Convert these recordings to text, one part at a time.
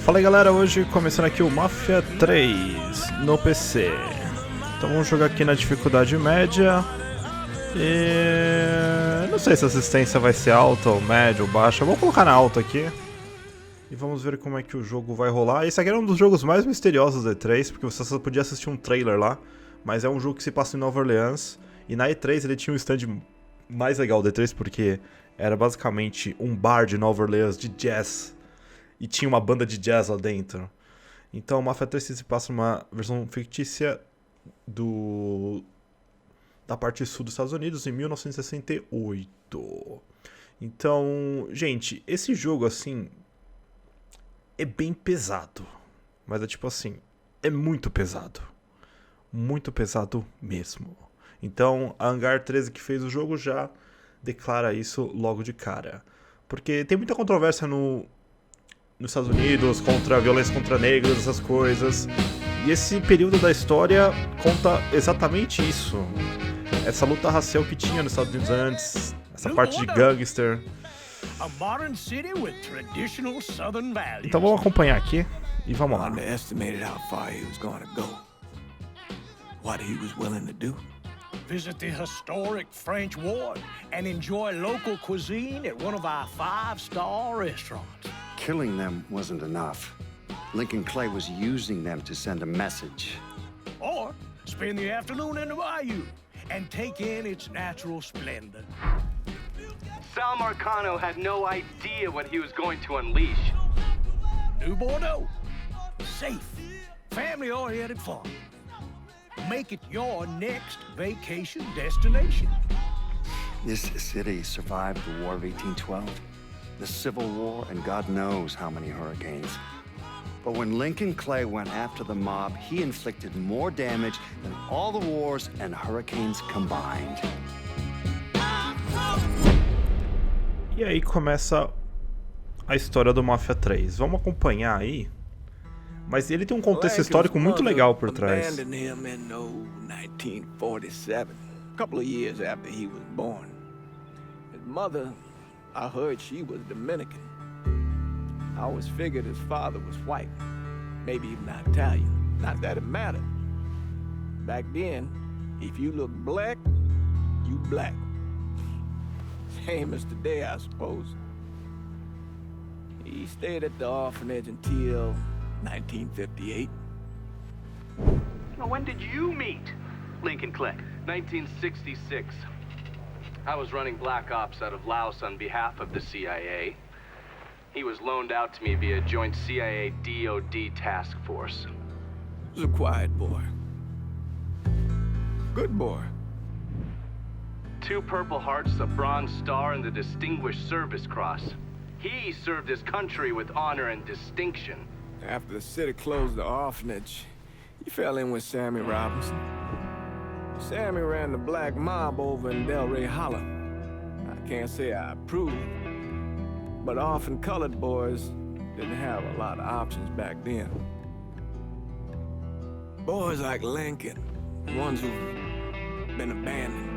Fala aí galera, hoje começando aqui o Mafia 3 no PC. Então vamos jogar aqui na dificuldade média. E não sei se a assistência vai ser alta ou média ou baixa. Vou colocar na alta aqui. E vamos ver como é que o jogo vai rolar. Esse aqui era um dos jogos mais misteriosos da E3, porque você só podia assistir um trailer lá. Mas é um jogo que se passa em Nova Orleans. E na E3 ele tinha um stand mais legal da E3, porque era basicamente um bar de Nova Orleans de jazz. E tinha uma banda de jazz lá dentro. Então o Mafia 3 se passa numa versão fictícia da parte sul dos Estados Unidos em 1968. Então, gente, esse jogo assim é bem pesado. Mas é tipo assim, é muito pesado. Muito pesado mesmo. Então a Hangar 13 que fez o jogo já declara isso logo de cara. Porque tem muita controvérsia nos Estados Unidos, contra a violência contra negros, essas coisas. E esse período da história conta exatamente isso. Essa luta racial que tinha nos Estados Unidos antes, essa parte de gangster. Então vamos acompanhar aqui e vamos lá. Visit the historic French Ward and enjoy local cuisine at one of our 5-star restaurants. Killing them wasn't enough. Lincoln Clay was using them to send a message. Or spend the afternoon in the bayou and take in its natural splendor. Sal Marcano had no idea what he was going to unleash. New Bordeaux. Safe, family-oriented fun. Make it your next vacation destination. This city survived the War of 1812, the Civil War, and God knows how many hurricanes. But when Lincoln Clay went after the mob, he inflicted more damage than all the wars and hurricanes combined. E aí começa a história do Mafia 3. Vamos acompanhar aí. Mas ele tem um contexto histórico muito legal por trás. Abandoned him in 1947, a couple of years after he was born. His mother, I heard she was Dominican. I always figured his father was white, maybe even Italian. Not that it mattered. Back then, if you look black, you black. Same as today, I suppose. He stayed at the orphanage until 1958. Now, when did you meet Lincoln Clay? 1966. I was running black ops out of Laos on behalf of the CIA. He was loaned out to me via joint CIA-DOD task force. He was a quiet boy. Good boy. 2 Purple Hearts, a Bronze Star, and the Distinguished Service Cross. He served his country with honor and distinction. After the city closed the orphanage, he fell in with Sammy Robinson. Sammy ran the black mob over in Delray Hollow. I can't say I approved, but orphan colored boys didn't have a lot of options back then. Boys like Lincoln, ones who've been abandoned,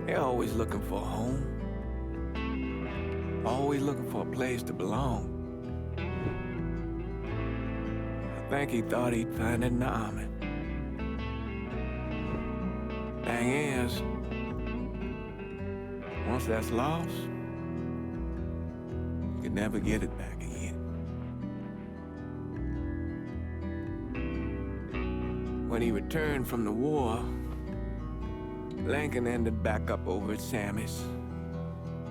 they're always looking for a home. Always looking for a place to belong. I think he thought he'd find it in the army. Thing is, once that's lost, you can never get it back again. When he returned from the war, Lincoln ended back up over at Sammy's.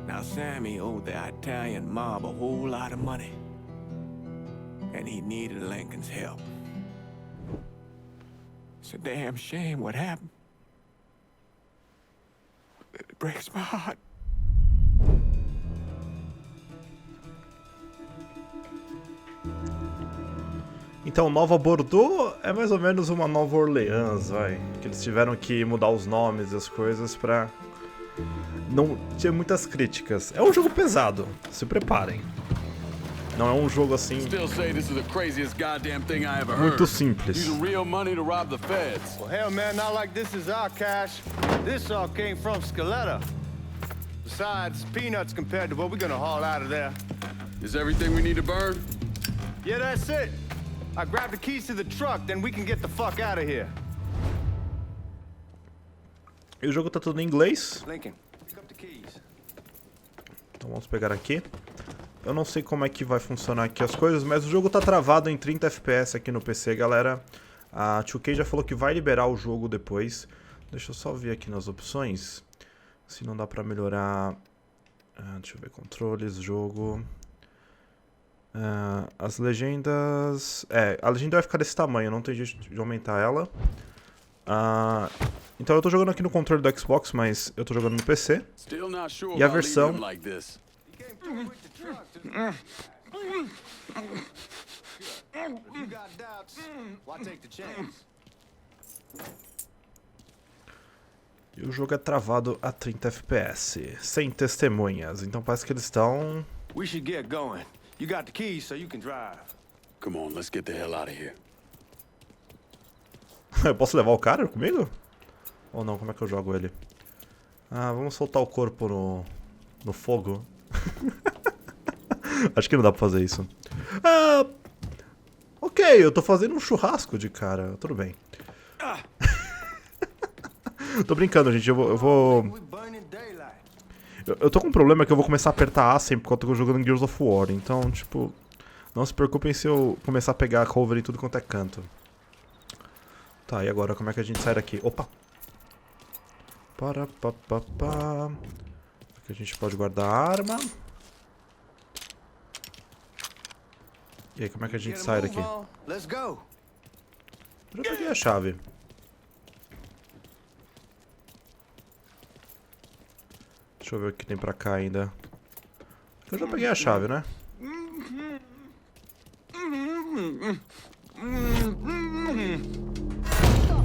Now Sammy owed the Italian mob a whole lot of money, and he needed Lincoln's help. It's a damn shame what happened. It breaks my heart. Então, Nova Bordeaux é mais ou menos uma Nova Orleans, vai. Que eles tiveram que mudar os nomes e as coisas pra não ter muitas críticas. É um jogo pesado, se preparem. Não é um jogo assim muito simples. Well, hell, man, not like this is our cash. This all came from Scaletta. Besides, peanuts compared to what we're gonna haul out of there. Is everything we need to burn? Yeah, that's it. I grabbed the keys to the truck, then we can get the fuck out of here. E o jogo tá tudo em inglês. Lincoln, pick up the keys. Então vamos pegar aqui. Eu não sei como é que vai funcionar aqui as coisas, mas o jogo tá travado em 30 FPS aqui no PC, galera. A 2K já falou que vai liberar o jogo depois. Deixa eu só ver aqui nas opções se não dá pra melhorar. Deixa eu ver, controles, jogo. As legendas... a legenda vai ficar desse tamanho, não tem jeito de aumentar ela. Então eu tô jogando aqui no controle do Xbox, mas eu tô jogando no PC. E a versão... E o jogo é travado a 30 FPS, sem testemunhas, então parece que eles estão... We should get going. You got the keys so you can drive. Come on, let's get the hell out of here. Eu posso levar o cara comigo? Ou não, como é que eu jogo ele? Vamos soltar o corpo no fogo. Acho que não dá pra fazer isso. Ok, eu tô fazendo um churrasco de cara, tudo bem. Tô brincando, gente, eu vou... Eu tô com um problema que eu vou começar a apertar A sempre porque eu tô jogando Gears of War, então, tipo... Não se preocupem se eu começar a pegar cover em tudo quanto é canto. Tá, e agora como é que a gente sai daqui? Opa! Aqui a gente pode guardar a arma. E aí, como é que a gente sai daqui? Eu já peguei a chave. Deixa eu ver o que tem pra cá ainda. Eu já peguei a chave, né?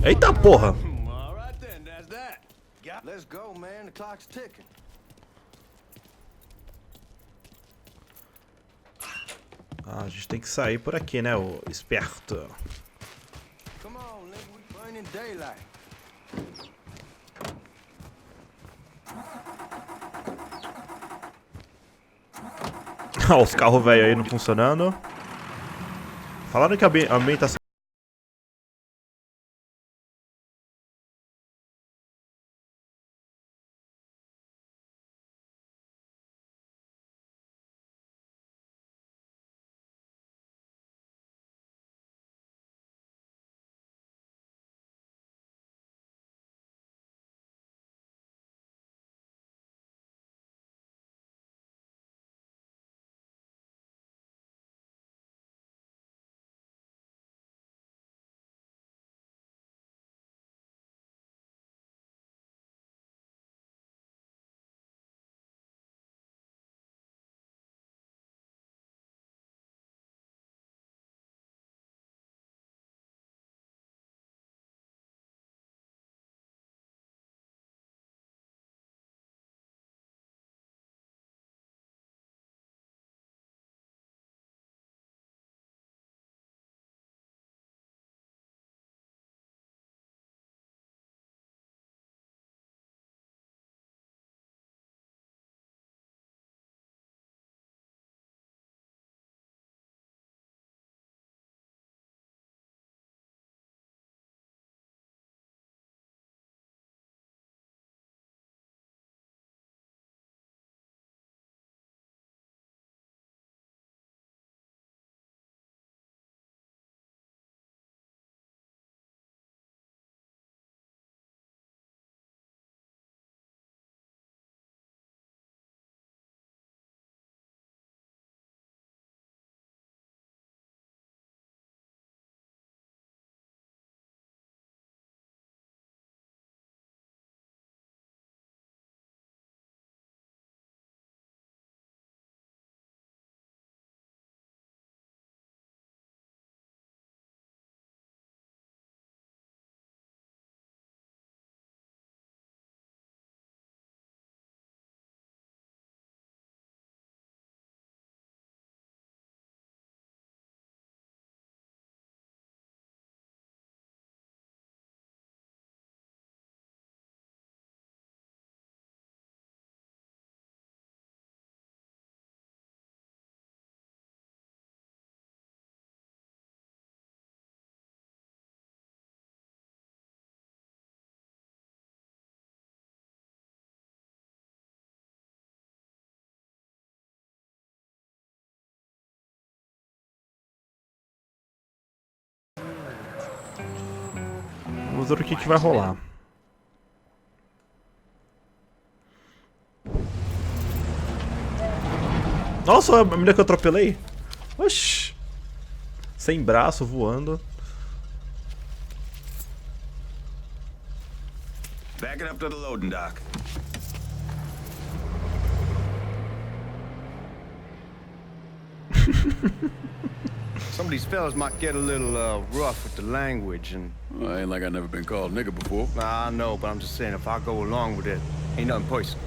Eita porra! Let's go, man. The clock's ticking. A gente tem que sair por aqui, né, o esperto. Come on, nigga. We burning daylight. Os carros velhos aí não funcionando. Falaram que a ambientação Vamos ver o que vai rolar. Nossa, a menina que eu atropelei. Oxi. Sem braço, voando. Back it up to the loading dock. Some of these fellas might get a little rough with the language, and Well, ain't like I never been called nigga before. I know, but I'm just saying, if I go along with it, ain't nothing personal.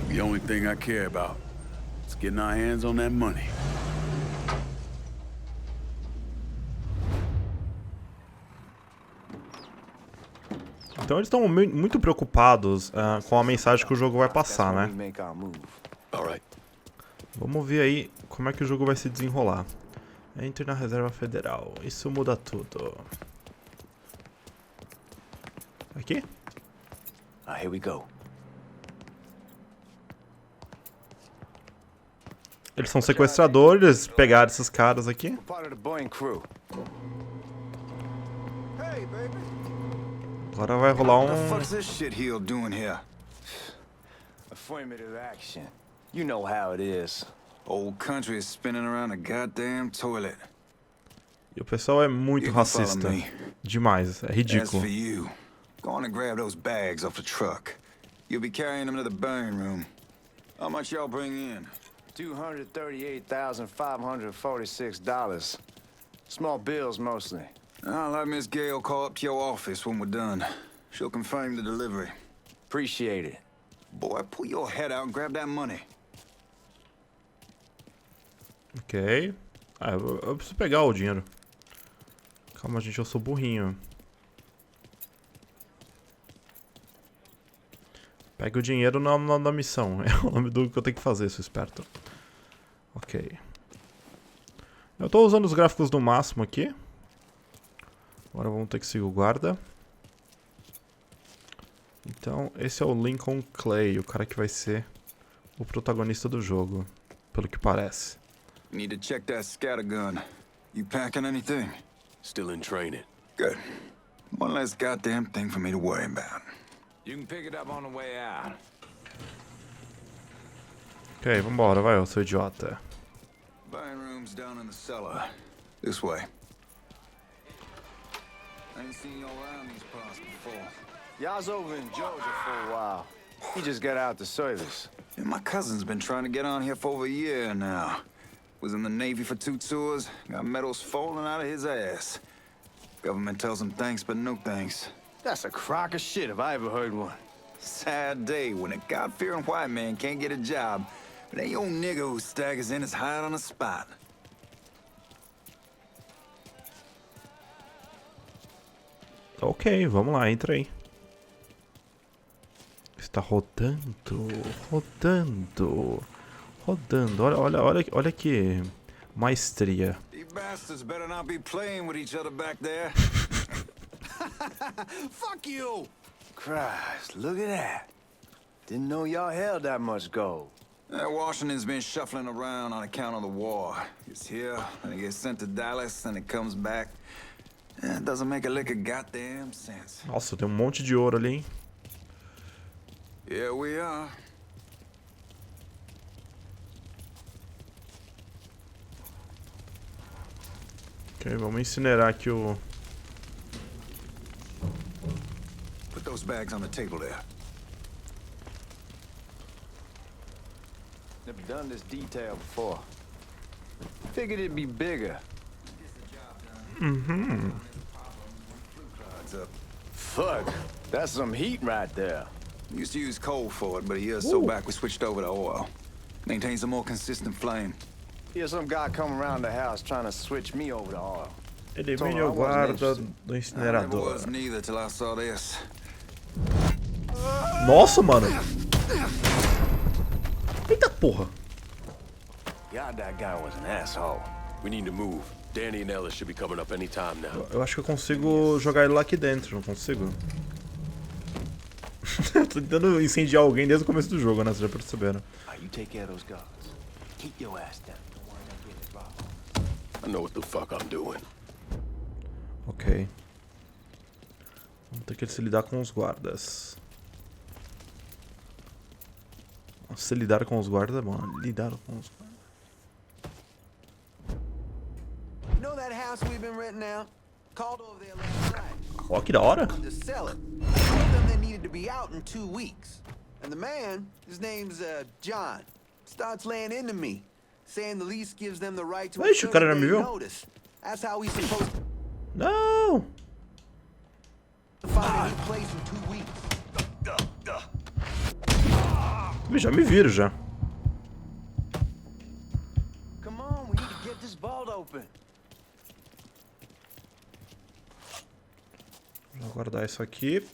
The only thing I care about is getting our hands on that money. Então eles estão muito preocupados com a mensagem que o jogo vai passar, né? All right. Vamos ver aí como é que o jogo vai se desenrolar. Entre na Reserva Federal. Isso muda tudo. Aqui? Here we go. Eles são sequestradores, pegaram esses caras aqui. Part of the Boeing crew. Hey, baby. Agora vai rolar What the fuck's um... this shit heel doing here? Affirmative action. You know how it is. Old country is spinning around a goddamn toilet. E o pessoal é muito racista. Demais, é As ridículo. for you, go on and grab those bags off the truck. You'll be carrying them to the burn room. How much y'all bring in? $238,546. Small bills mostly. I'll let Miss Gale call up to your office when we're done. She'll confirm the delivery. Appreciate it. Boy, pull your head out and grab that money. Ok. Eu preciso pegar o dinheiro. Calma, gente, eu sou burrinho. Pegue o dinheiro na missão. É o nome do que eu tenho que fazer, sou esperto. Ok. Eu tô usando os gráficos no máximo aqui. Agora vamos ter que seguir o guarda. Então, esse é o Lincoln Clay, o cara que vai ser o protagonista do jogo, pelo que parece. Need to check that scattergun. You packing anything? Still in training. Good. One less goddamn thing for me to worry about. You can pick it up on the way out. Ok, vambora, vai, eu sou idiota. Burn room's down in the cellar. This way. I ain't seen you around these parts before. Yeah, I was over in Georgia for a while. He just got out the service. Yeah, my cousin's been trying to get on here for over a year now. Was in the Navy for 2 tours, got medals falling out of his ass. Government tells him thanks, but no thanks. That's a crock of shit if I ever heard one. Sad day when a God-fearing white man can't get a job, but any old nigga who staggers in is hired on the spot. Ok, vamos lá, entra aí. Está rodando, rodando, rodando. Olha que maestria. You bastards better not be playing with each other back there. Fuck you! Christ, look at that. Didn't know y'all held that much gold. Washington's been shuffling around on account of the war. It's here, and it gets sent to Dallas, and it comes back. It doesn't make a lick of goddamn sense. Nossa, tem um monte de ouro ali, hein? Here we are. Ok, vamos incinerar aqui o... Put those bags on the table there. Never done this detail before. Figured it'd be bigger. Mm-hmm. Fuck, that's some heat right there. Used to use coal for it, but a year or so back we switched over to oil. Maintains a more consistent flame. Here's some guy come around the house trying to switch me over to oil. Elimine o guarda do I never incinerador. was neither till I saw this. Nossa, mano. Eita porra. God, that guy was an asshole. We need to move. Danny and Ellis should be coming up any time now. Eu acho que eu consigo jogar ele lá aqui dentro, não consigo? Eu tô tentando incendiar alguém desde o começo do jogo, né? Vocês já perceberam. You take care of those guards. Keep your ass down. Don't worry about getting involved. I know what the fuck I'm doing. Ok. Vamos ter que se lidar com os guardas. Se lidar com os guardas é bom. Lidar com os guardas. You know that house we've been renting out? Called over there last night. Ó, que da hora. To sell it. I told them they needed to be out in 2 weeks. And the man, his name's John, starts laying into me, saying the lease gives them the right to a Ixi, o cara já me 30-day viu? notice. That's how we supposed Não! to find a new place in 2 weeks. Já me viram já. Come on, we need to get this vault open. Vou guardar isso aqui.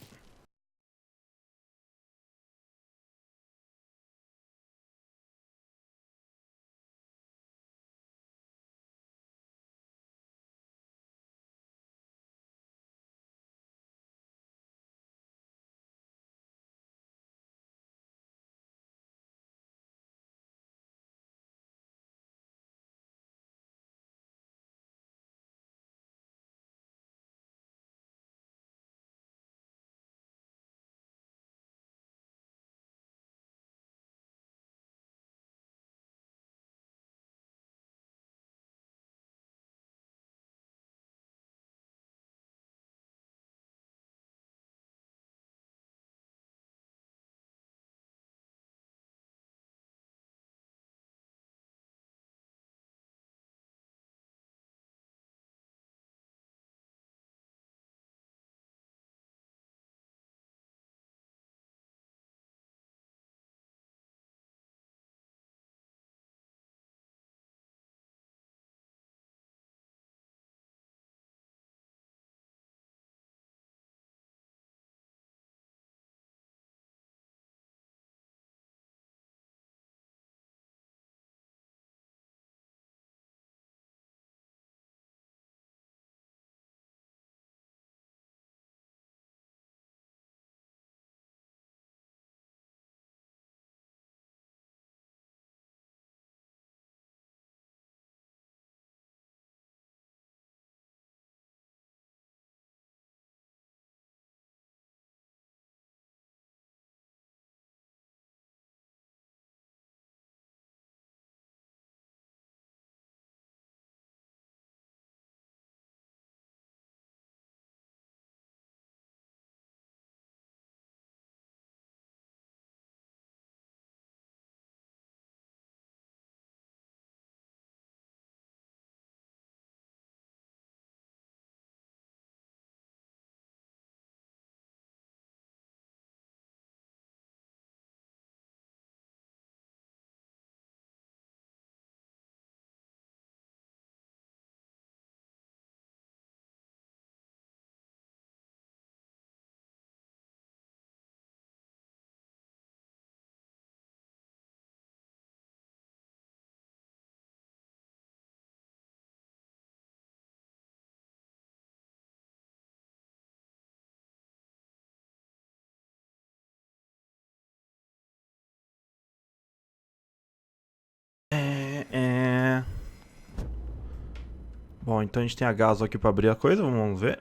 Bom, então a gente tem a gaso aqui pra abrir a coisa, vamos ver.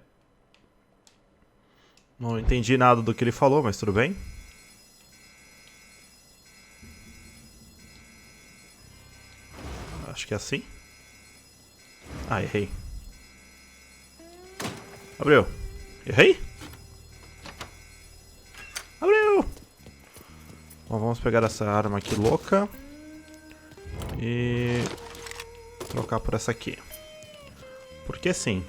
Não entendi nada do que ele falou, mas tudo bem. Acho que é assim. Ah, errei. Abriu. Errei? Abriu! Bom, vamos pegar essa arma aqui louca. E trocar por essa aqui. Porque sim.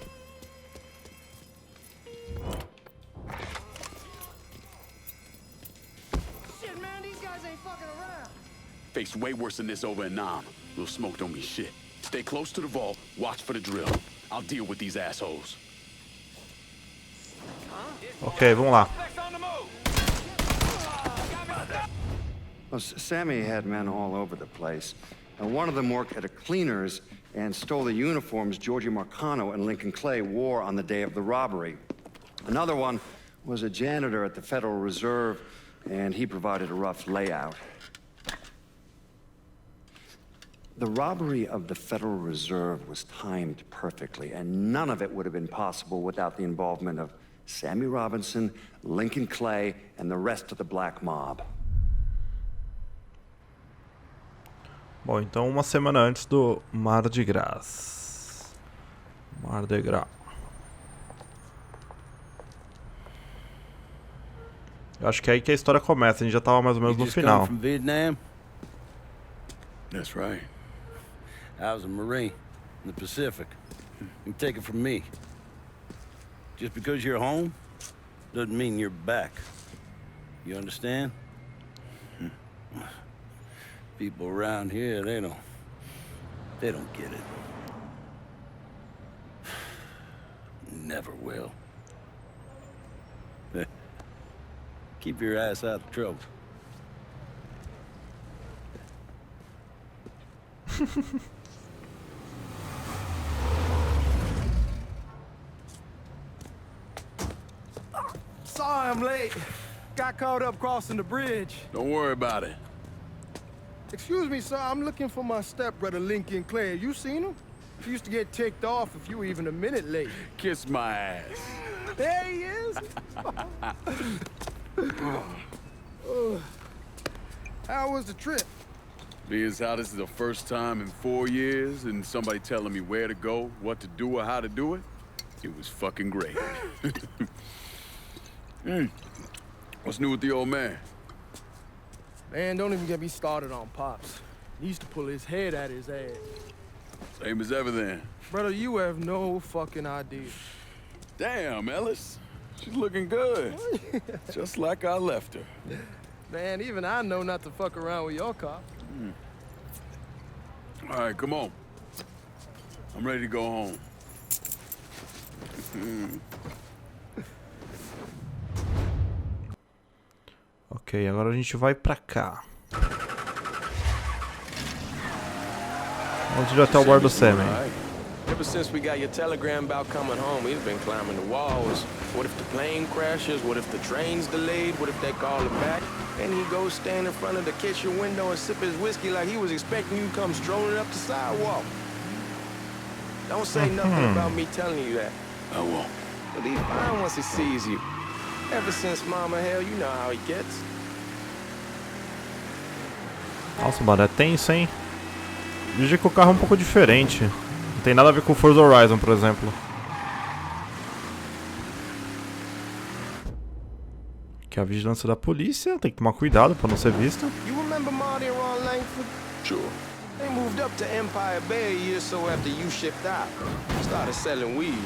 Face way worse than this over in Nam. Little smoke don't mean shit. Stay close to the vault, watch for the drill. I'll deal with these assholes. Ok, vamos lá. Well, Sammy had men all over the place. And one of them worked at a cleaner's and stole the uniforms Georgie Marcano and Lincoln Clay wore on the day of the robbery. Another one was a janitor at the Federal Reserve, and he provided a rough layout. The robbery of the Federal Reserve was timed perfectly, and none of it would have been possible without the involvement of Sammy Robinson, Lincoln Clay, and the rest of the black mob. Bom, então uma semana antes do Mardi Gras. Mardi Gras. Eu acho que é aí que a história começa, a gente já tava mais ou menos no final. From Vietnam? That's right. I was a Marine in the Pacific. You can take it from me. Just because you're home doesn't mean you're back. You understand? People around here, they don't get it. Never will. Keep your ass out of trouble. Sorry I'm late. Got caught up crossing the bridge. Don't worry about it. Excuse me, sir. I'm looking for my stepbrother, Lincoln Clay. You seen him? He used to get ticked off if you were even a minute late. Kiss my ass. There he is. How was the trip? Being as how this is the first time in 4 years and somebody telling me where to go, what to do, or how to do it, it was fucking great. What's new with the old man? Man, don't even get me started on Pops. He used to pull his head out his ass. Same as ever then. Brother, you have no fucking idea. Damn, Ellis. She's looking good. Just like I left her. Man, even I know not to fuck around with your cop. All right, come on. I'm ready to go home. Ok, agora a gente vai pra cá. Vamos ir até o bar do Sammy. Ever since we got your telegram about coming home, we've been climbing the walls. What if the plane crashes? What if the train's delayed? What if they call him back? And he goes stand in front of the kitchen window and sip his whiskey like he was expecting you to come strolling up the sidewalk. Don't say nothing about me telling you that. I won't. But he's fine once he sees you. Ever since Mama Hell, you know how he gets. Nossa, mano, é tenso, hein? Veja que o carro é um pouco diferente. Não tem nada a ver com o Forza Horizon, por exemplo. Aqui é a vigilância da polícia, tem que tomar cuidado pra não ser visto. You remember Marty and Ron Langford? Sure. They moved up to Empire Bay a year or so after you shipped out. Started selling weed.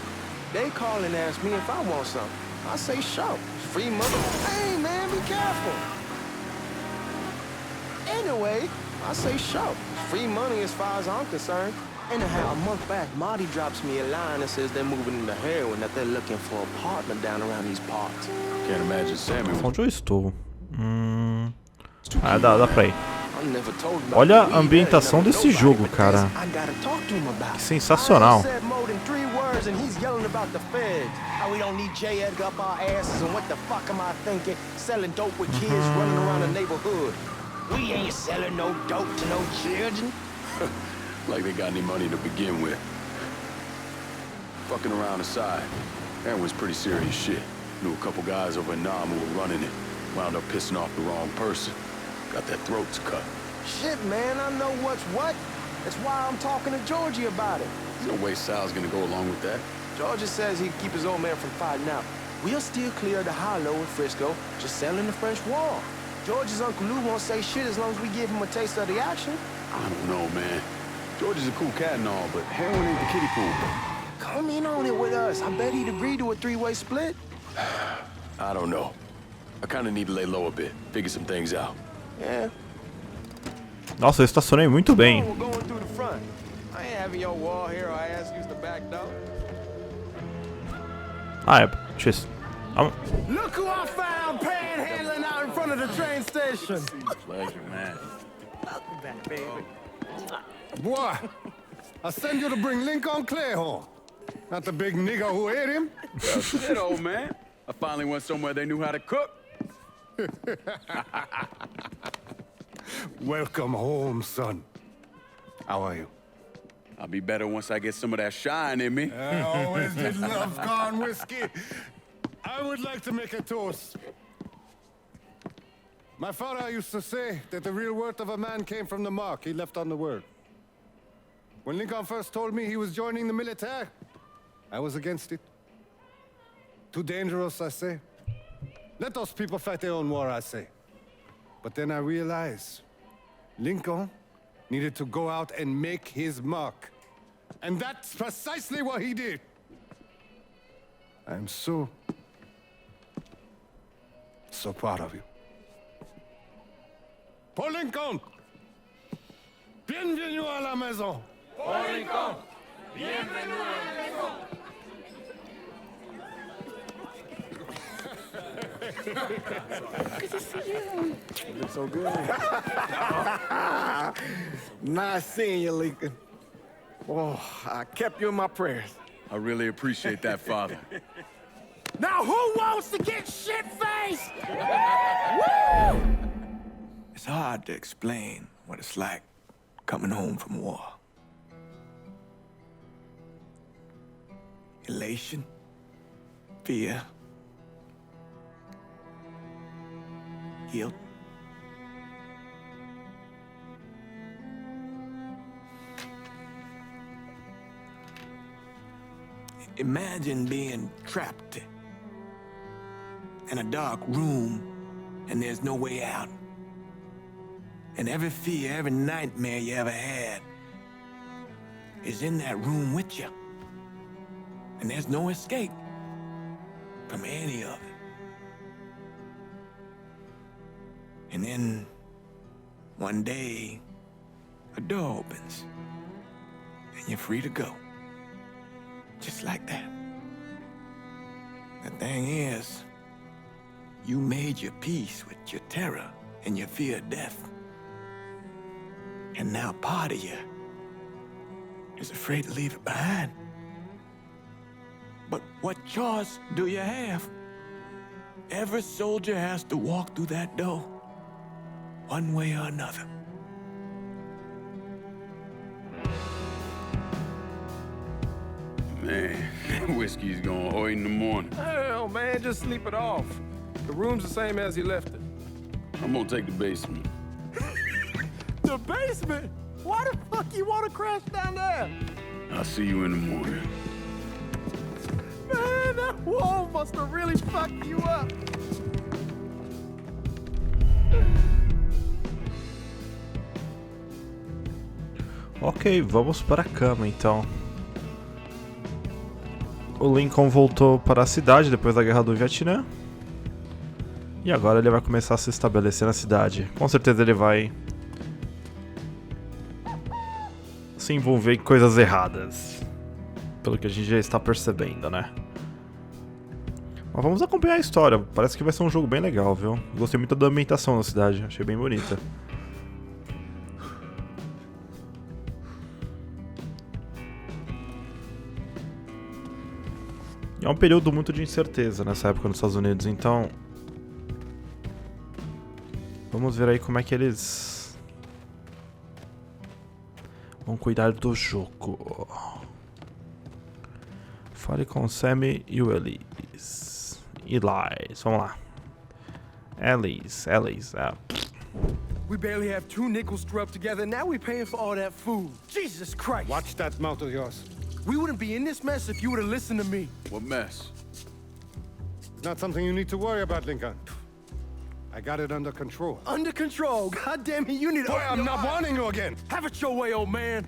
They call and ask me if I want some. I say, sure. Free money. Hey, man, be careful. Anyway, I say, sure. Free money as far as I'm concerned. Anyhow, a month back, Marty drops me a line that says they're moving into heroin, that they're looking for a partner down around these parts. Can't imagine Sammy. Onde eu estou? Ah, dá pra ir. Olha a ambientação desse jogo, cara. Que sensacional. We ain't selling no dope to no children. Like they got any money to begin with. Fucking around aside, that was pretty serious shit. Knew a couple guys over in Nam who were running it. Wound up pissing off the wrong person. Got their throats cut. Shit, man, I know what's what. That's why I'm talking to Georgie about it. There's no way Sal's gonna go along with that. Georgie says he'd keep his old man from fighting out. We'll still clear the hollow in Frisco, just selling the French wall. George's Uncle Lou won't say shit as long as we give him a taste of the action. I don't know, man. George is a cool cat and all, but heroin ain't the kiddie pool. Come in on it with us. I bet he'd agree to a three-way split. I don't know. I kinda need to lay low a bit, figure some things out. Yeah. Nossa, eu estacionei muito bem. We're going through the front. I ain't having your wall here or I ask you to back door. Ah, é. Tchis. Look who I found panhandling out in front of the train station. Pleasure, man. Welcome back, baby. Boy, I send you to bring Lincoln Clay home. Not the big nigga who ate him. Well, shit, old man. I finally went somewhere they knew how to cook. Welcome home, son. How are you? I'll be better once I get some of that shine in me. I always did love corn whiskey. I I would like to make a toast. My father used to say that the real worth of a man came from the mark he left on the world. When Lincoln first told me he was joining the military, I was against it. Too dangerous, I say. Let those people fight their own war, I say. But then I realized Lincoln needed to go out and make his mark. And that's precisely what he did. I'm so proud of you. Paul Lincoln! Bienvenue à la maison! Paul Lincoln, bienvenue à la maison. Good to see you. You look so good. Nice seeing you, Lincoln. Oh, I kept you in my prayers. I really appreciate that, Father. Now who wants to get shit-faced? It's hard to explain what it's like coming home from war. Elation, fear, guilt. Imagine being trapped in a dark room and there's no way out. And every fear, every nightmare you ever had is in that room with you. And there's no escape from any of it. And then one day, a door opens and you're free to go. Just like that. The thing is, you made your peace with your terror and your fear of death. And now part of you is afraid to leave it behind. But what choice do you have? Every soldier has to walk through that door, one way or another. Man, that whiskey's going hard in the morning. Hell, man, just sleep it off. The room's the same as you left it. I'm gonna take the basement. The basement? Why the fuck you want to crash down there? I'll see you in the morning. Man, that wall must have really fucked you up. Ok, vamos para a cama então. O Lincoln voltou para a cidade depois da Guerra do Vietnã. E agora ele vai começar a se estabelecer na cidade. Com certeza ele vai se envolver em coisas erradas. Pelo que a gente já está percebendo, né? Mas vamos acompanhar a história. Parece que vai ser um jogo bem legal, viu? Gostei muito da ambientação da cidade. Achei bem bonita. E é um período muito de incerteza nessa época nos Estados Unidos, então vamos ver aí como é que eles vão cuidar do jogo. Fale com o Sammy e o Elise. Vamos lá. Elise. We barely have 2 nickels to rub together, now we're paying for all that food. Jesus Christ! Watch that mouth of yours. We wouldn't be in this mess if you would have listened to me. What mess? It's not something you need to worry about, Lincoln. I got it under control. Under control? God damn it, you need to... Boy, I'm not warning you again! Have it your way, old man!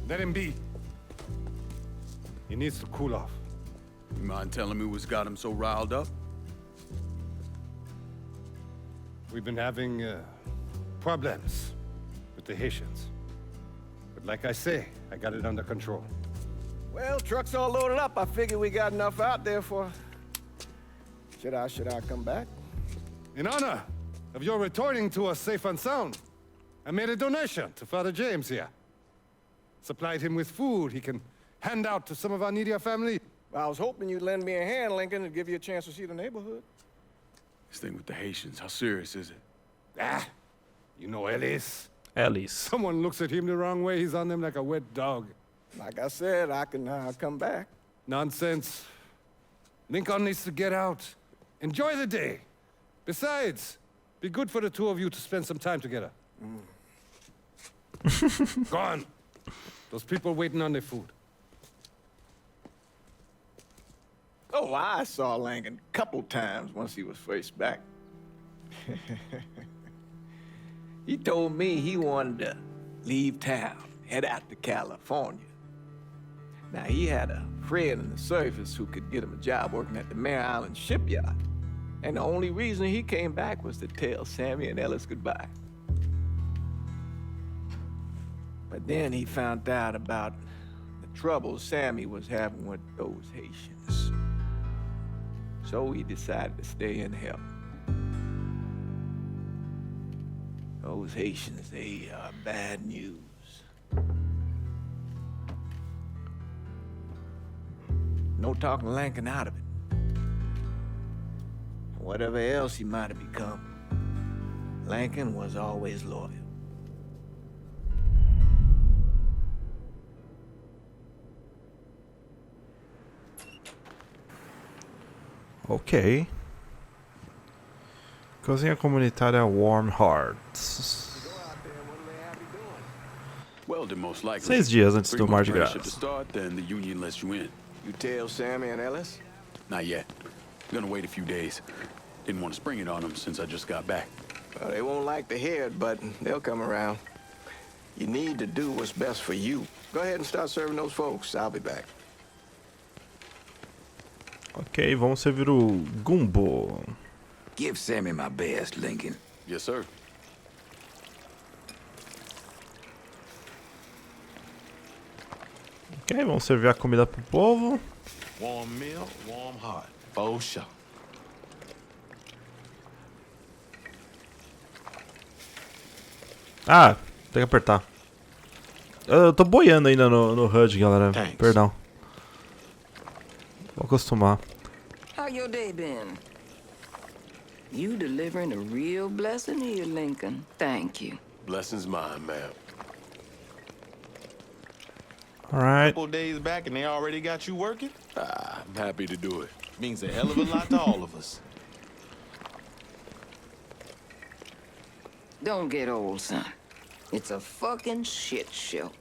Let him be. He needs to cool off. You mind telling me what's got him so riled up? We've been having problems with the Haitians. But like I say, I got it under control. Well, truck's all loaded up. I figure we got enough out there for... Should I come back? In honor of your returning to us safe and sound, I made a donation to Father James here. Supplied him with food he can hand out to some of our needier family. I was hoping you'd lend me a hand, Lincoln, and give you a chance to see the neighborhood. This thing with the Haitians, how serious is it? Ah, you know Ellis. Ellis. Someone looks at him the wrong way, he's on them like a wet dog. Like I said, I can come back. Nonsense. Lincoln needs to get out. Enjoy the day. Besides, be good for the two of you to spend some time together. Go on. Those people waiting on their food. Oh, I saw Langan a couple times once he was first back. He told me he wanted to leave town, head out to California. Now, he had a friend in the service who could get him a job working at the Mare Island shipyard. And the only reason he came back was to tell Sammy and Ellis goodbye. But then he found out about the trouble Sammy was having with those Haitians. So he decided to stay and help. Those Haitians, they are bad news. No talking Lankin out of it. Whatever else he might have become, Lankin was always loyal. Ok. Cozinha comunitária Warm Hearts. Weldon, most likely. 6 dias antes do Mar de Friendship Graça. to start, then the union lets you in. You tell Sammy and Ellis? Not yet. Gonna wait a few days. Didn't want to spring it on them since I just got back. Well, they won't like to hear it, but they'll come around. You need to do what's best for you. Go ahead and start serving those folks. I'll be back. Ok, vamos servir o gumbo. Give Sammy my best, Lincoln. Yes, sir. Ok, vamos servir a comida pro povo. Warm meal, warm heart. For sure. Ah, tem que apertar. Eu tô boiando ainda no HUD, galera. Thanks. Perdão. Vou acostumar. How your day been? You delivering a real blessing here, Lincoln. Thank you. Blessings mine, ma'am. Alright. Couple days back and they already got you working? I'm happy to do it. Means a hell of a lot to all of us. Don't get old, son. It's a fucking shit show.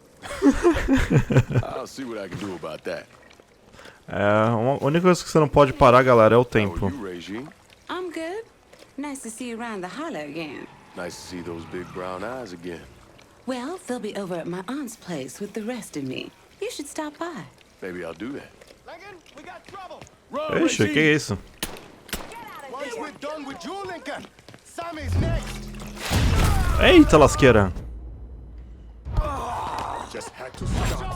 I'll see what I can do about that. A única coisa que você não pode parar, galera, é o How tempo. are you, Regine? I'm good. Nice to see you around the hollow again. Nice to see those big brown eyes again. Well, they'll be over at my aunt's place with the rest of me. You should stop by. Maybe I'll do that. Lincoln, we got trouble. Ixi, que é isso? Once we're done with you, Lincoln, Sammy's next. Eita, lasqueira. Just had to stop.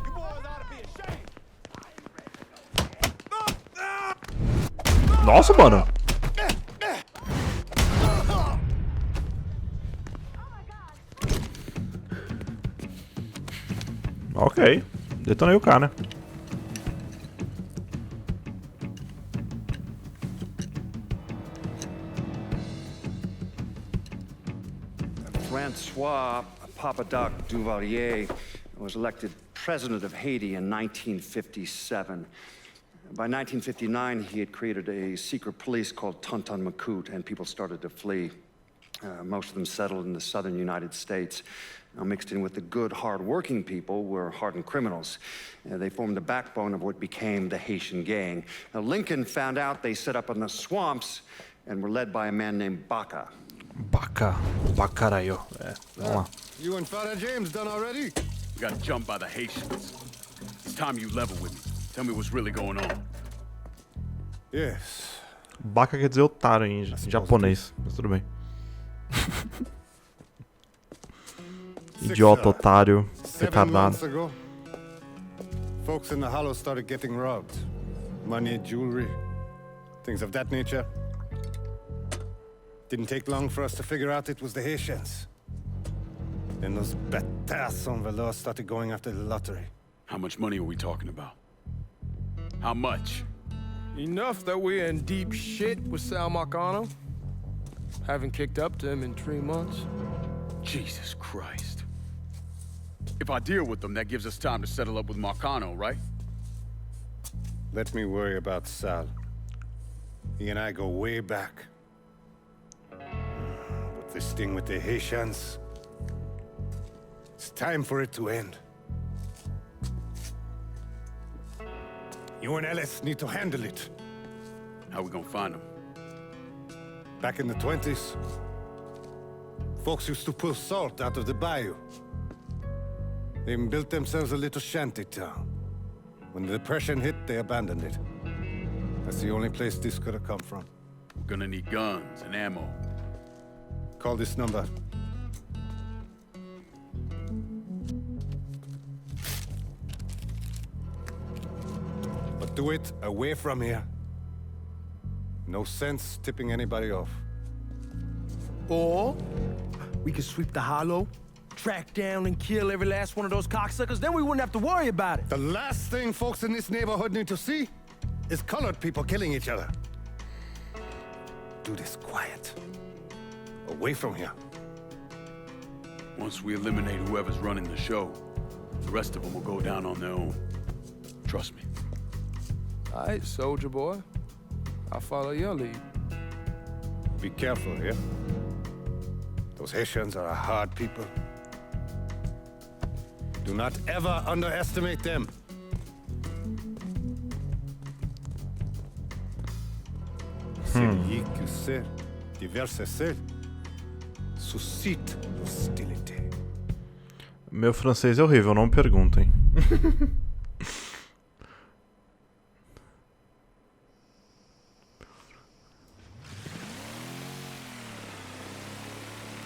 You boys ought to be ashamed. Nossa, mano. Ok. Detonei o cara. Francois Papadoc Duvalier was elected president of Haiti in 1957. By 1959, he had created a secret police called Tonton Macoute, and people started to flee. Most of them settled in the southern United States. Now, mixed in with the good, hard-working people were hardened criminals. They formed the backbone of what became the Haitian gang. Now, Lincoln found out they set up in the swamps and were led by a man named Baca. Baca. Bacaraio. Vamos lá. You and Father James done already? We got jumped by the Haitians. It's time you level with me. Tell me what's really going on. Yes. Baca quer dizer otário em japonês, mas tudo bem. Idiota, otário, 7 retardado. months ago, folks in the Hollow started getting robbed. Money, jewelry, things of that nature. Didn't take long for us to figure out it was the Haitians. Then those bâtards en velours started going after the lottery. How much money are we talking about? How much? Enough that we're in deep shit with Sal Marcano. Haven't kicked up to him in 3 months. Jesus Christ. If I deal with them, that gives us time to settle up with Marcano, right? Let me worry about Sal. He and I go way back. But this thing with the Haitians... It's time for it to end. You and Ellis need to handle it. How we gonna find them? Back in the 20s, folks used to pull salt out of the bayou. They even built themselves a little shanty town. When the Depression hit, they abandoned it. That's the only place this could have come from. We're gonna need guns and ammo. Call this number. But do it away from here. No sense tipping anybody off. Or we could sweep the hollow, track down and kill every last one of those cocksuckers, then we wouldn't have to worry about it. The last thing folks in this neighborhood need to see is colored people killing each other. Do this quiet. Away from here. Once we eliminate whoever's running the show, the rest of them will go down on their own. Trust me. All right, soldier boy. I'll follow your lead. Be careful here. Those Haitians are a hard people. Do not ever underestimate them. Celui qui sait diverser seul suscite hostilité. Meu francês é horrível, não me perguntem.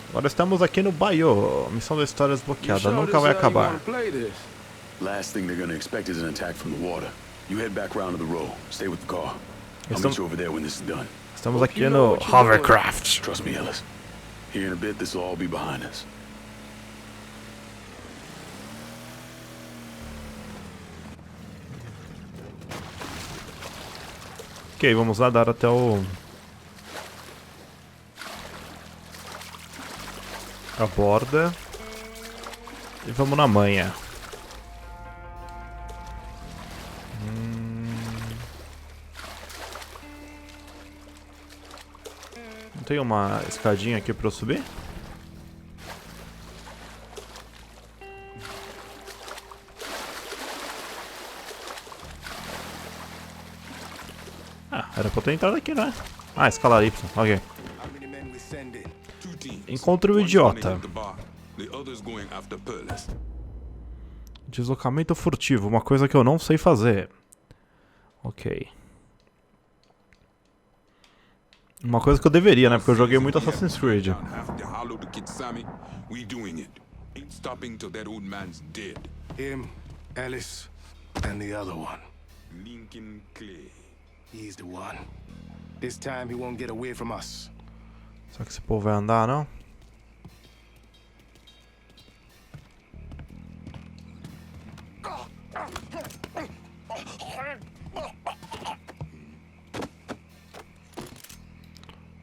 Agora estamos aqui no Bayou. Missão da história desbloqueada. Nunca vai acabar. Last thing they're gonna expect is an attack from the water. You head back round to the row. Stay with the car. I'll meet you over there when this is done. Estamos aqui no Hovercraft. Trust me, Ellis. Here in a bit, this will all be behind us. Ok, vamos lá dar até a borda. E vamos na manha. Não tem uma escadinha aqui pra eu subir? Ah, era pra eu ter entrado aqui, né? Ah, escalar Y, ok. Encontre o idiota. Deslocamento furtivo, uma coisa que eu não sei fazer. Ok. Uma coisa que eu deveria, né? Porque eu joguei muito Assassin's Creed. Him, Ellis, and the other one. Lincoln Clay. He's the one. This time he won't get away from us. Será que esse povo vai andar, não?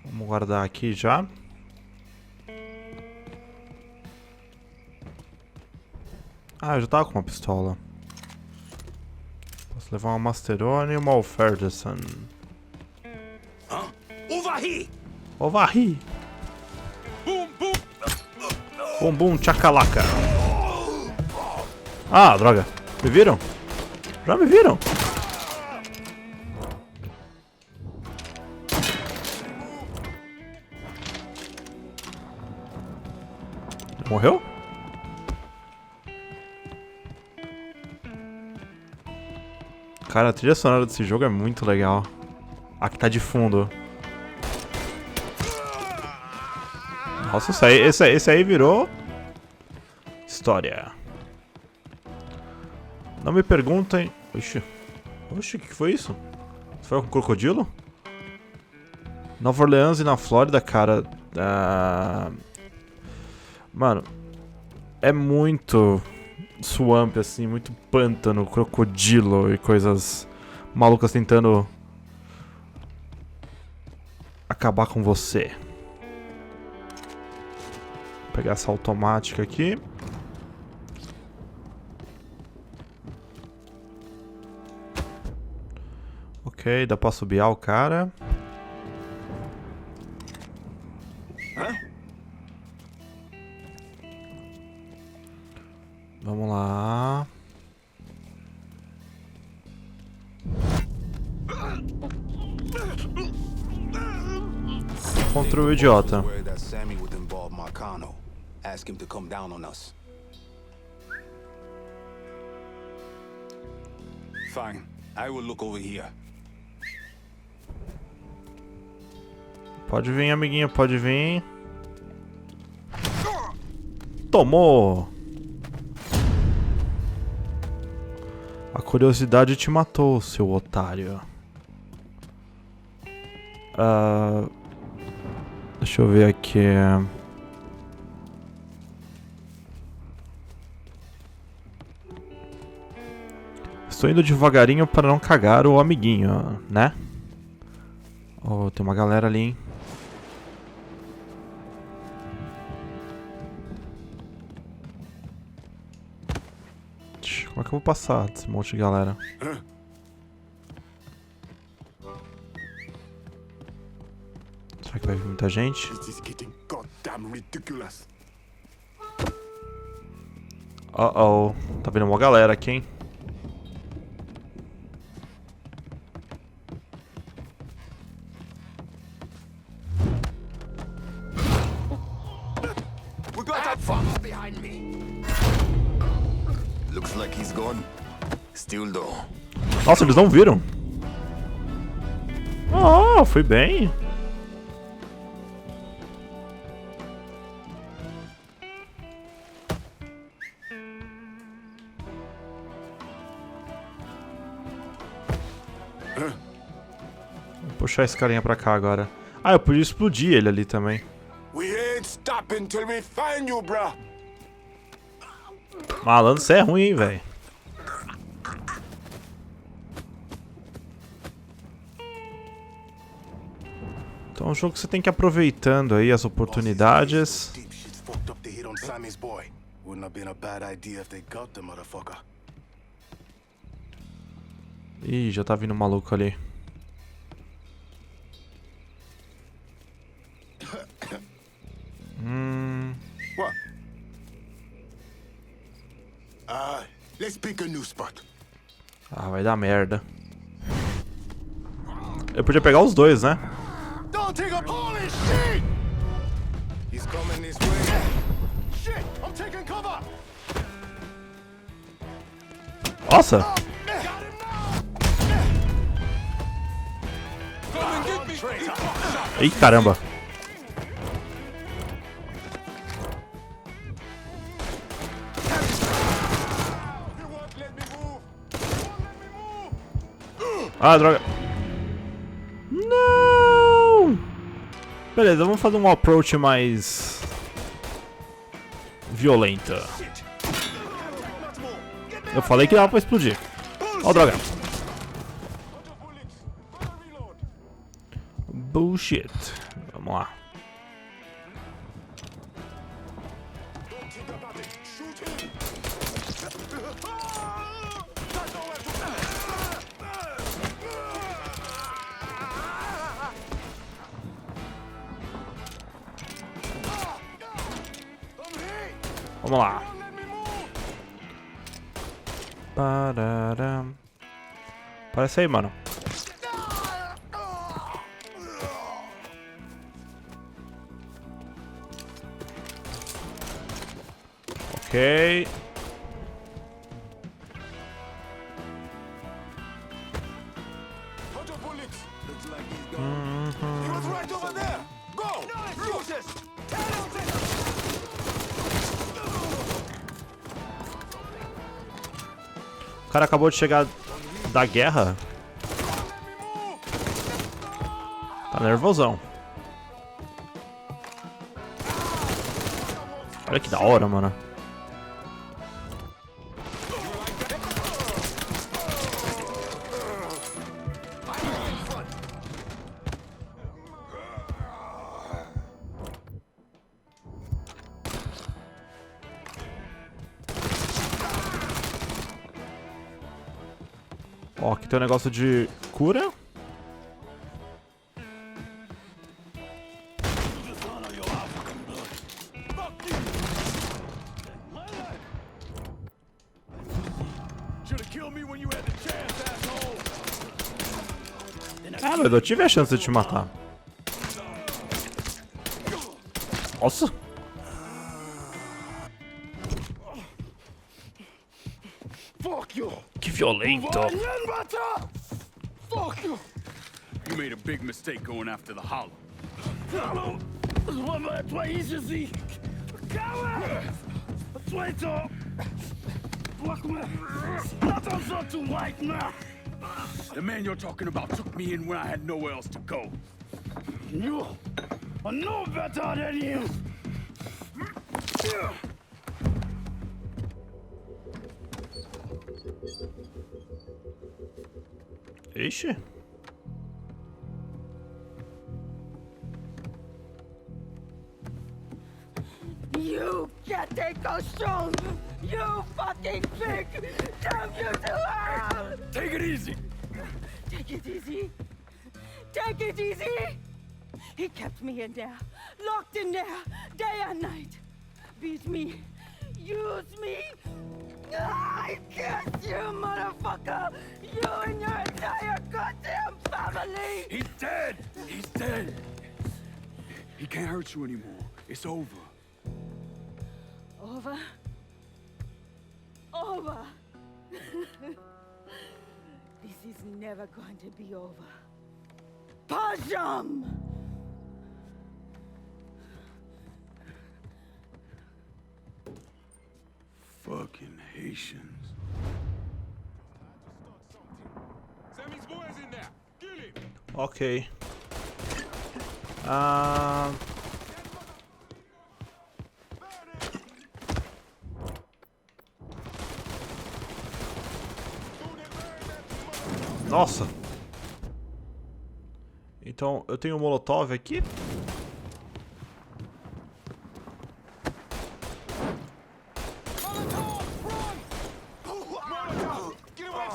Vamos guardar aqui já. Ah, eu já tava com uma pistola. Posso levar uma Masterone e uma Ferguson. Over Ovarri! Bum bum chacalaca. Ah, droga. Me viram? Já me viram? Morreu? Cara, a trilha sonora desse jogo é muito legal. A que tá de fundo. Nossa, esse aí virou história. Não me perguntem. Oxi, o que foi isso? Foi um crocodilo? Nova Orleans e na Flórida, cara. Mano, é muito swamp, assim, muito pântano, crocodilo e coisas malucas tentando acabar com você. Vou pegar essa automática aqui. Ok, dá pra assobiar o cara. Vamos lá. Contra o idiota. Ask him to come down on us. Fine. I will look over here. Pode vir, amiguinho, pode vir. Tomou! A curiosidade te matou, seu otário. Deixa eu ver aqui. Estou indo devagarinho para não cagar o amiguinho, né? Oh, tem uma galera ali, hein? Como é que eu vou passar desse monte de galera? Será que vai vir muita gente? Oh, tá vindo uma galera aqui, hein? Looks like he's gone. Still though. Nossa, eles não viram. Oh, foi bem. Vou puxar esse carinha pra cá agora. Ah, eu podia explodir ele ali também. We ain't stopping till we find you, bro. Malandro, você é ruim, hein, velho. Então é um jogo que você tem que ir aproveitando aí as oportunidades. Ih, já tá vindo um maluco ali. Let's pick a new spot. Ah, vai dar merda. Eu podia pegar os dois, né? Don't take up all this shit. He's coming this way. Shit, I'm taking cover. Nossa. Ih, caramba. Ah, droga. Não! Beleza, vamos fazer um approach mais violenta. Eu falei que dava pra explodir. Ó, droga. Bullshit. Vamos lá. Vamos lá. Pararam. Parece aí, mano. Ok. O cara acabou de chegar da guerra. Tá nervosão. Olha que da hora, mano. Ó, aqui tem um negócio de cura. Ah, mas eu tive a chance de te matar. Nossa. Que violento. Fuck you! You made a big mistake going after the Hollow. The man you're talking about took me in when I had nowhere else to go. You are no better than him. Ixi. You getting so strong! You fucking pig! Damn you to hell! Take it easy! Take it easy! Take it easy! He kept me in there, locked in there, day and night. Beat me, use me. I kiss you, motherfucker! You and your entire goddamn family! He's dead! He's dead! He can't hurt you anymore. It's over. Over? Over! This is never going to be over. Pajam! Fucking Haitians. Ok. Nossa. Então, eu tenho um molotov aqui.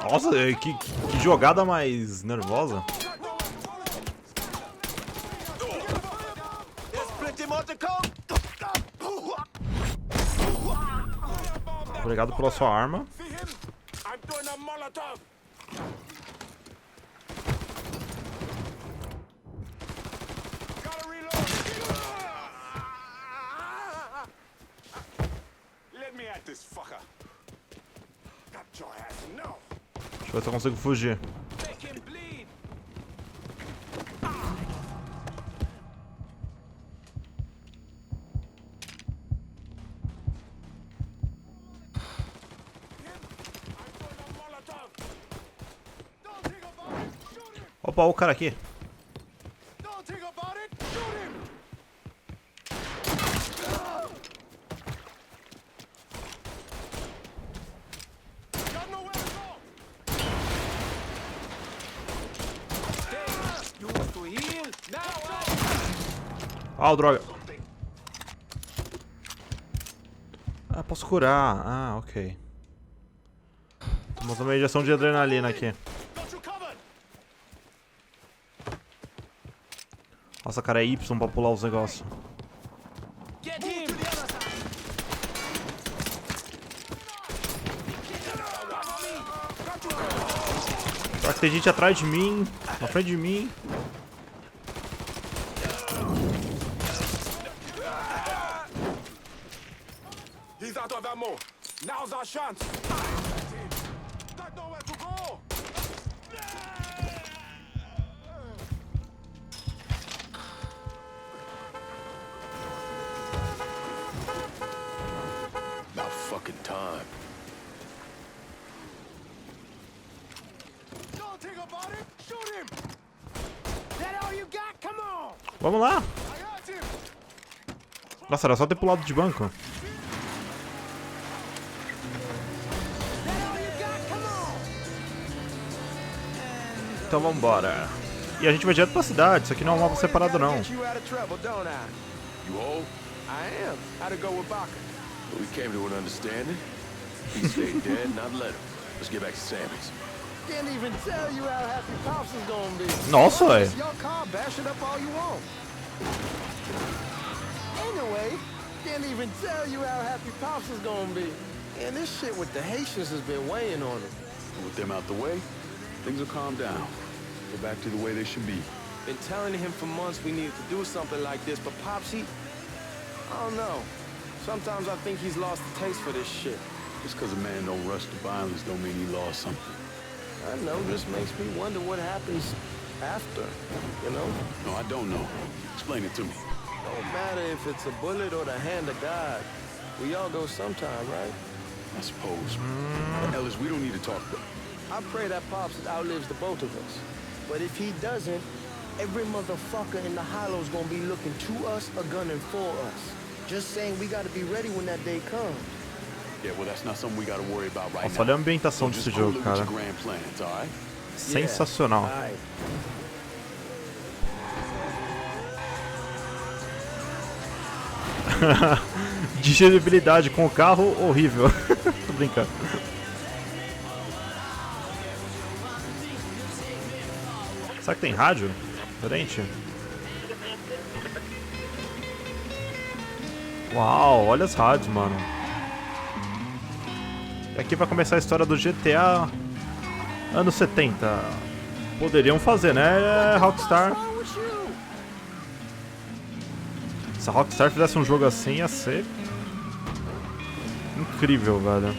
Nossa, que jogada mais nervosa. Obrigado pela sua arma. Deixa eu ver se eu consigo fugir. Opa, o cara aqui. Ah, droga. Ah, posso curar. Ah, ok. Tomamos uma injeção de adrenalina aqui. Nossa, cara, é Y pra pular os negócios. Será que tem gente atrás de mim? Na frente de mim? He's out of ammo. Now's our chance. Got nowhere to go. About fucking time. Don't think about it. Shoot him. That all you got? Come on. Vamos lá. Nossa, era só ter pulado de banco. Então vambora. E a gente vai direto pra cidade, isso aqui não é um mapa separado não. You old? I am. How'd it go with Baca? We came to an understanding. He stayed dead, and I've let him. Let's get back to Sammy's. Can't even tell you how happy Pops is gonna be. Nossa, velho. Your car, bash it up all you want. Anyway, can't even tell you how happy Pops is gonna be. And this shit with the Haitians has been weighing on him. With them out the way, things will calm down. Go back to the way they should be. Been telling him for months we needed to do something like this, but Pops, I don't know. Sometimes I think he's lost the taste for this shit. Just because a man don't rush to violence don't mean he lost something. I know, just makes me wonder what happens after, you know? No, I don't know. Explain it to me. Don't matter if it's a bullet or the hand of God. We all go sometime, right? I suppose. Ellis, we don't need to talk about it. I pray that Pops outlives the both of us. But if he doesn't, every motherfucker in the hollow's gonna be looking to us or gunning for us. Just saying we gotta be ready when that day comes. Yeah, well, that's not something we gotta worry about right Nossa, olha a ambientação desse jogo, cara. Sensacional. Digeribilidade com o carro, horrível. Tô brincando. Será que tem rádio? Diferente? Uau, olha as rádios, mano. E aqui vai começar a história do GTA anos 70. Poderiam fazer, né, Rockstar? Se a Rockstar fizesse um jogo assim, ia ser incrível, velho.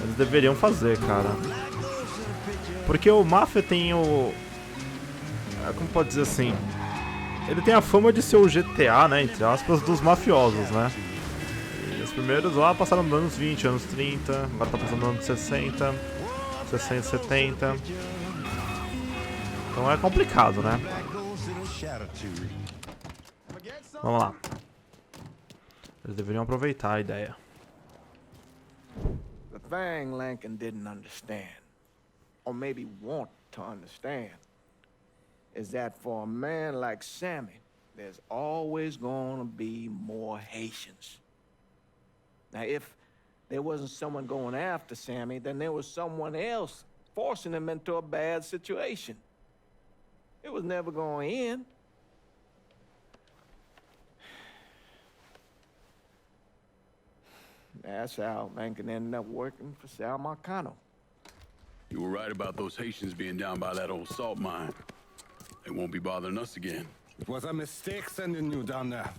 Eles deveriam fazer, cara. Porque o Mafia tem o... Como pode dizer assim? Ele tem a fama de ser o GTA, né, entre aspas, dos mafiosos, né? E os primeiros lá passaram nos anos 20, anos 30, agora tá passando nos anos 60, 60, 70. Então é complicado, né? Vamos lá. Eles deveriam aproveitar a ideia. The thing Lincoln didn't understand, or maybe want to understand, is that for a man like Sammy, there's always gonna be more Haitians. Now, if there wasn't someone going after Sammy, then there was someone else forcing him into a bad situation. It was never going to end. That's how Lincoln ended up working for Sal Marcano. You were right about those Haitians being down by that old salt mine. They won't be bothering us again. It was a mistake sending you down there.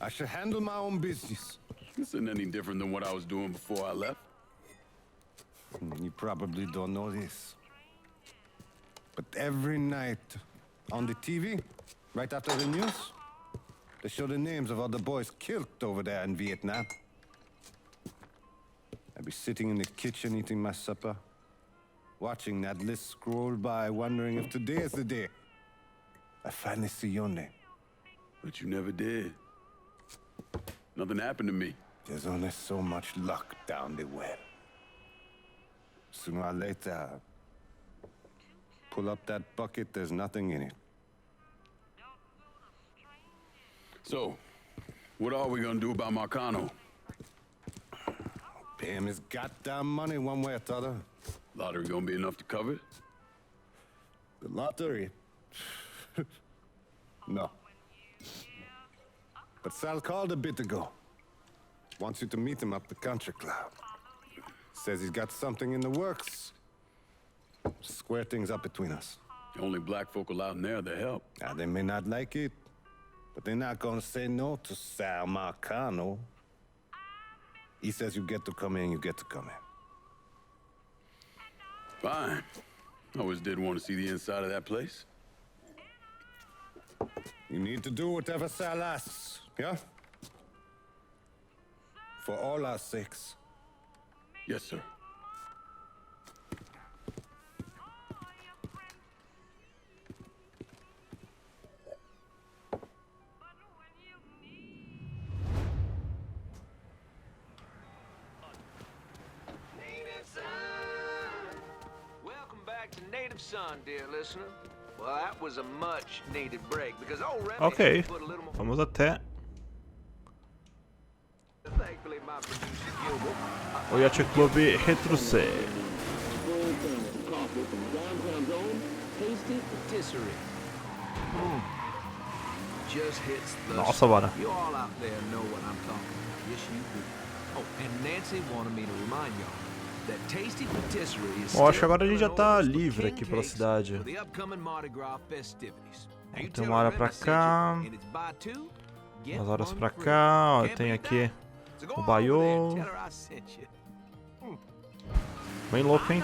I should handle my own business. This isn't any different than what I was doing before I left. You probably don't know this. But every night on the TV, right after the news, they show the names of all the boys killed over there in Vietnam. I'd be sitting in the kitchen eating my supper, watching that list scroll by, wondering if today is the day I finally see your name. But you never did. Nothing happened to me. There's only so much luck down the well. Sooner or later, pull up that bucket, there's nothing in it. So, what are we gonna do about Marcano? Pay him his goddamn money one way or the other. Lottery gonna be enough to cover it? The lottery? No. But Sal called a bit ago. Wants you to meet him up the country club. Says he's got something in the works. Square things up between us. The only black folk allowed in there to help. Now, they may not like it, but they're not gonna say no to Sal Marcano. He says you get to come in, you get to come in. Fine. I always did want to see the inside of that place. You need to do whatever Sal asks, yeah? For all our sakes. Yes, sir. Native Son, dear listener. Well, that was a much needed break because old Remy Ok, put a little more. vamos até Thankfully, my producer Gilbert. o Yacht Club Retro C. Just hits the. Nossa, bora. You all out there know what I'm talking about. Yes, you do. Oh, and Nancy wanted me to remind y'all. Bom, acho que agora a gente já tá livre aqui pela cidade. Tem uma hora pra cá. Umas horas pra cá. Ó, tem aqui o Baiô. Bem louco, hein?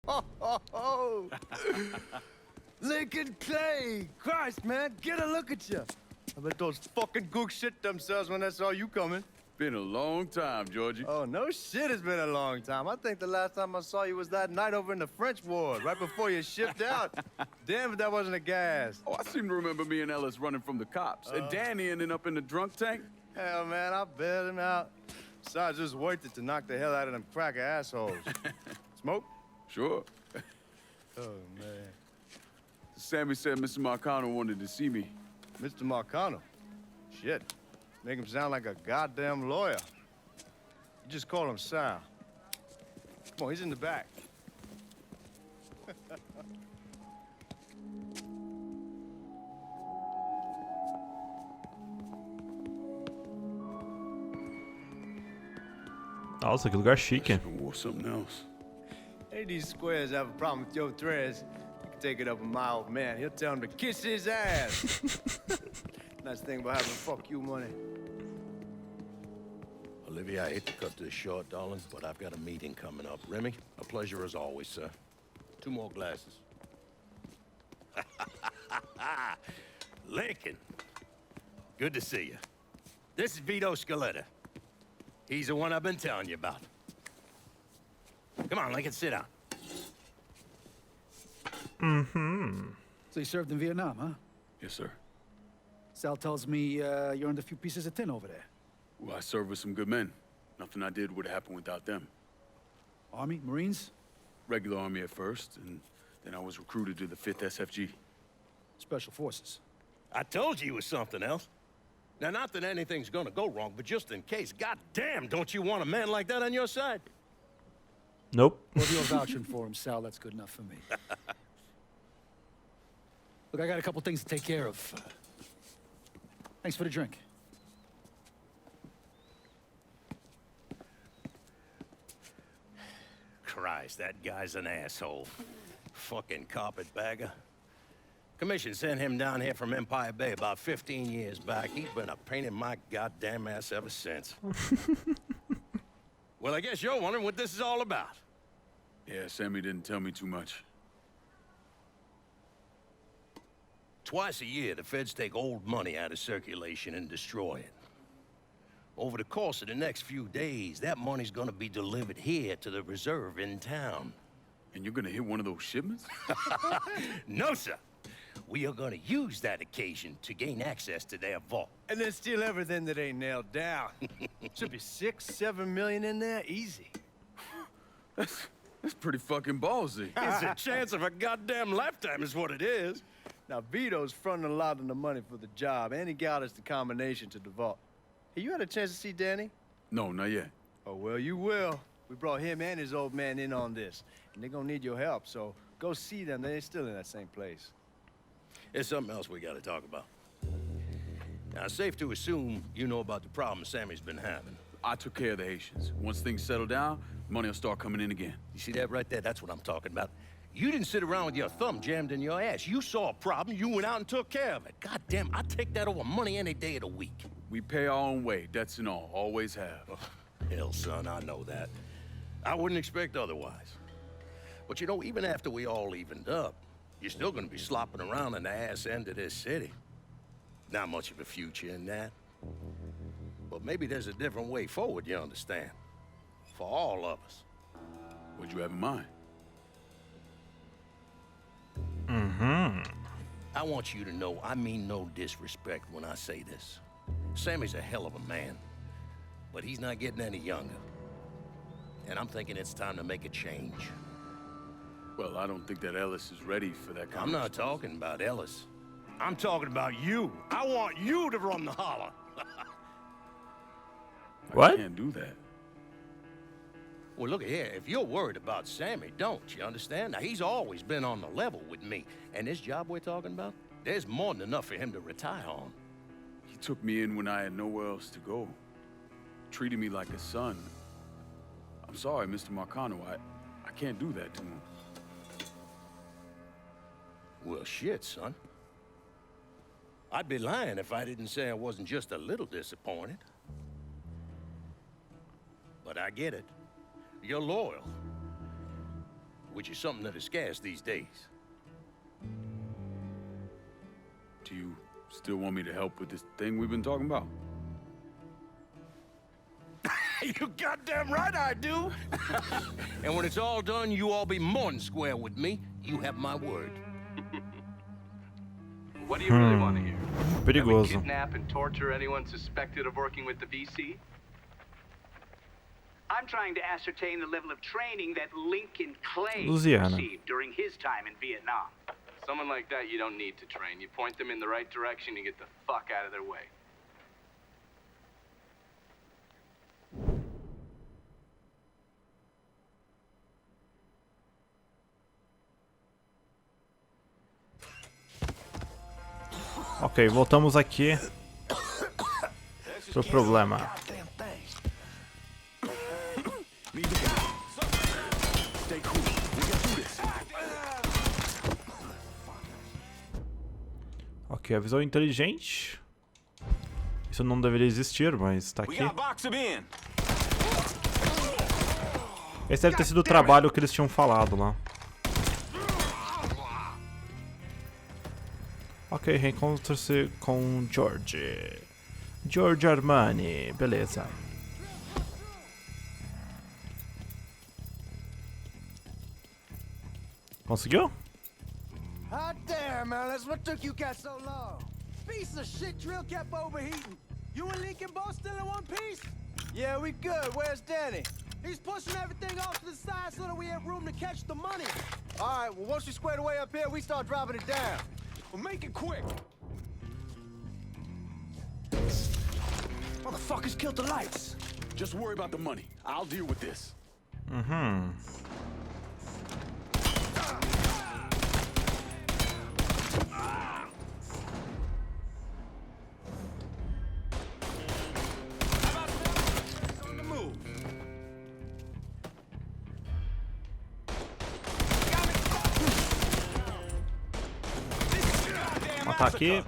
Ho, ho, ho. Lincoln Clay! Christ, man, get a look at you. I bet those fucking gooks shit themselves when they saw you coming. Been a long time, Georgie. Oh, no shit, it's been a long time. I think the last time I saw you was that night over in the French ward, right before you shipped out. Damn if that wasn't a gas. Oh, I seem to remember me and Ellis running from the cops. And Danny ending up in the drunk tank. Hell, man, I bailed him out. Besides, just worth it to knock the hell out of them cracker assholes. Smoke? Sure. Oh, man. Sammy said Mr. Marcano wanted to see me. Mr. Marcano? Shit. Make him sound like a goddamn lawyer. You just call him Sal. Come on, he's in the back. Nossa, que lugar chique. Wore something else. Hey, these squares have a problem with your threads. You can take it up with my old man. He'll tell him to kiss his ass. Nice thing about having fuck you money. Olivia, I hate to cut this short, darling, but I've got a meeting coming up. Remy, a pleasure as always, sir. 2 more glasses. Lincoln, good to see you. This is Vito Scaletta. He's the one I've been telling you about. Come on, Lincoln, sit down. Mm-hmm. So you served in Vietnam, huh? Yes, sir. Sal tells me you earned a few pieces of tin over there. Well, I served with some good men. Nothing I did would have happened without them. Army? Marines? Regular Army at first, and then I was recruited to the 5th SFG. Special Forces. I told you it was something else. Now, not that anything's gonna go wrong, but just in case, goddamn, don't you want a man like that on your side? Nope. Well, if you're vouching for him, Sal, that's good enough for me. Look, I got a couple things to take care of. Thanks for the drink. Christ, that guy's an asshole. Fucking carpetbagger. Commission sent him down here from Empire Bay about 15 years back. He's been a pain in my goddamn ass ever since. Well, I guess you're wondering what this is all about. Yeah, Sammy didn't tell me too much. Twice a year, the feds take old money out of circulation and destroy it. Over the course of the next few days, that money's gonna be delivered here to the reserve in town. And you're gonna hit one of those shipments? No, sir. We are gonna use that occasion to gain access to their vault. And then steal everything that ain't nailed down. Should be 6-7 million in there, easy. That's pretty fucking ballsy. It's a chance of a goddamn lifetime is what it is. Now, Vito's fronting a lot of the money for the job, and he got us the combination to the vault. Hey, you had a chance to see Danny? No, not yet. Oh, well, you will. We brought him and his old man in on this, and they're gonna need your help, so go see them. They're still in that same place. There's something else we gotta talk about. Now, it's safe to assume you know about the problem Sammy's been having. I took care of the Haitians. Once things settle down, money will start coming in again. You see that right there? That's what I'm talking about. You didn't sit around with your thumb jammed in your ass. You saw a problem, you went out and took care of it. God damn, I'd take that over money any day of the week. We pay our own way, debts and all. Always have. Oh, hell, son, I know that. I wouldn't expect otherwise. But you know, even after we all evened up, you're still gonna be slopping around in the ass end of this city. Not much of a future in that. But maybe there's a different way forward, you understand? For all of us. What'd you have in mind? I want you to know I mean no disrespect when I say this. Sammy's a hell of a man, but he's not getting any younger. And I'm thinking it's time to make a change. Well, I don't think that Ellis is ready for that kind I'm not talking about Ellis. I'm talking about you. I want you to run the holler. What? I can't do that. Well, look here, if you're worried about Sammy, don't you understand? Now, he's always been on the level with me. And this job we're talking about, there's more than enough for him to retire on. He took me in when I had nowhere else to go. Treated me like a son. I'm sorry, Mr. Marcano. I can't do that to him. Well, shit, son. I'd be lying if I didn't say I wasn't just a little disappointed. But I get it. You're loyal. Which is something that is scarce these days. Do you still want me to help with this thing we've been talking about? You goddamn right I do! And when it's all done, you all be more than square with me. You have my word. What do you really want to hear? Perigoso. That we kidnap and torture anyone suspected of working with the VC? I'm trying to ascertain the level of training that Lincoln Clay Louisiana. received during his time in Vietnam. Someone like that you don't need to train. You point them in the right direction and get the fuck out of their way. Ok, voltamos aqui pro problema. Ok, a visão inteligente. Isso não deveria existir, mas tá aqui. Esse deve ter sido o trabalho que eles tinham falado lá. Ok, reencontre-se com George. George Armani, beleza. Conseguiu? Hot damn, Alice, what took you guys so long? Piece of shit drill kept overheating. You and Lincoln both still in one piece? Yeah, we good. Where's Danny? He's pushing everything off to the side so that we have room to catch the money. All right, well, once we square away up here, we start dropping it down. Well, make it quick. Motherfuckers killed the lights. Just worry about the money. I'll deal with this. Uhum. Matar aqui.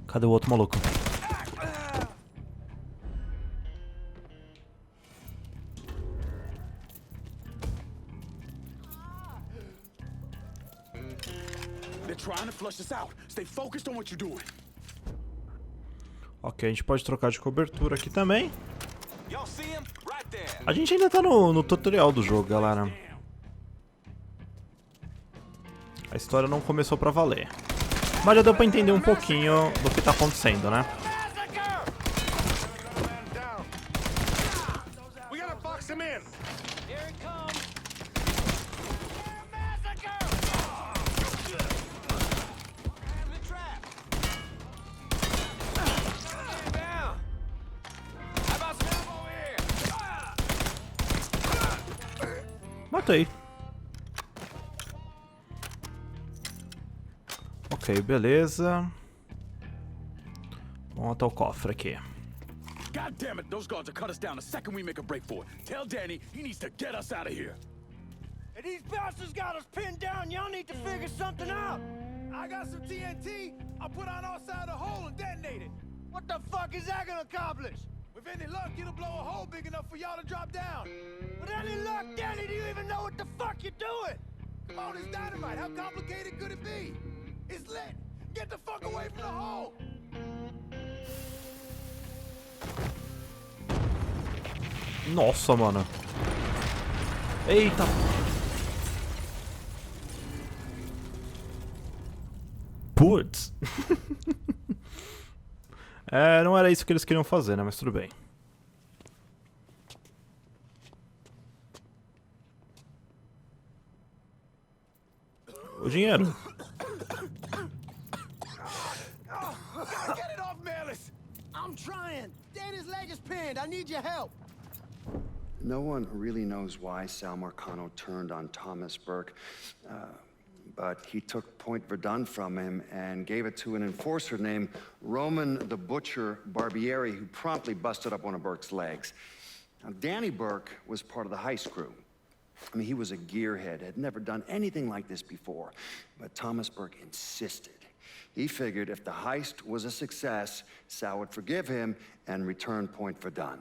Cadê o outro maluco? They're trying to flush us out. Stay focused on what you're doing. Ok, a gente pode trocar de cobertura aqui também. A gente ainda tá no tutorial do jogo, galera. A história não começou pra valer. Mas já deu pra entender um pouquinho do que tá acontecendo, né? Matei. Ok, beleza. Vamos até o cofre aqui. God damn it, those guards will cut us down the second we make a break for it. Tell Danny he needs to get us out of here. Hey, these bastards got us pinned down. Y'all need to figure something out. I got some TNT. I'll put on our side of the hole and detonate it. What the fuck is that gonna accomplish? With any luck, it'll blow a hole big enough for y'all to drop down. With any luck, Danny, do you even know what the fuck you're doing? Come on, it's dynamite. How complicated could it be? It's lit. Get the fuck away from the hole. Nossa, mano. Eita. Putz. Não era isso que eles queriam fazer, né? Mas tudo bem. O dinheiro. Get it off, Melis. I'm trying. Danny's leg is pinned. I need your help. No one really knows why Sal Marcano turned on Thomas Burke, but he took Point Verdun from him and gave it to an enforcer named Roman the Butcher Barbieri, who promptly busted up one of Burke's legs. Now, Danny Burke was part of the heist crew. I mean, he was a gearhead, had never done anything like this before, but Thomas Burke insisted. He figured if the heist was a success, Sal would forgive him and return Point Verdun.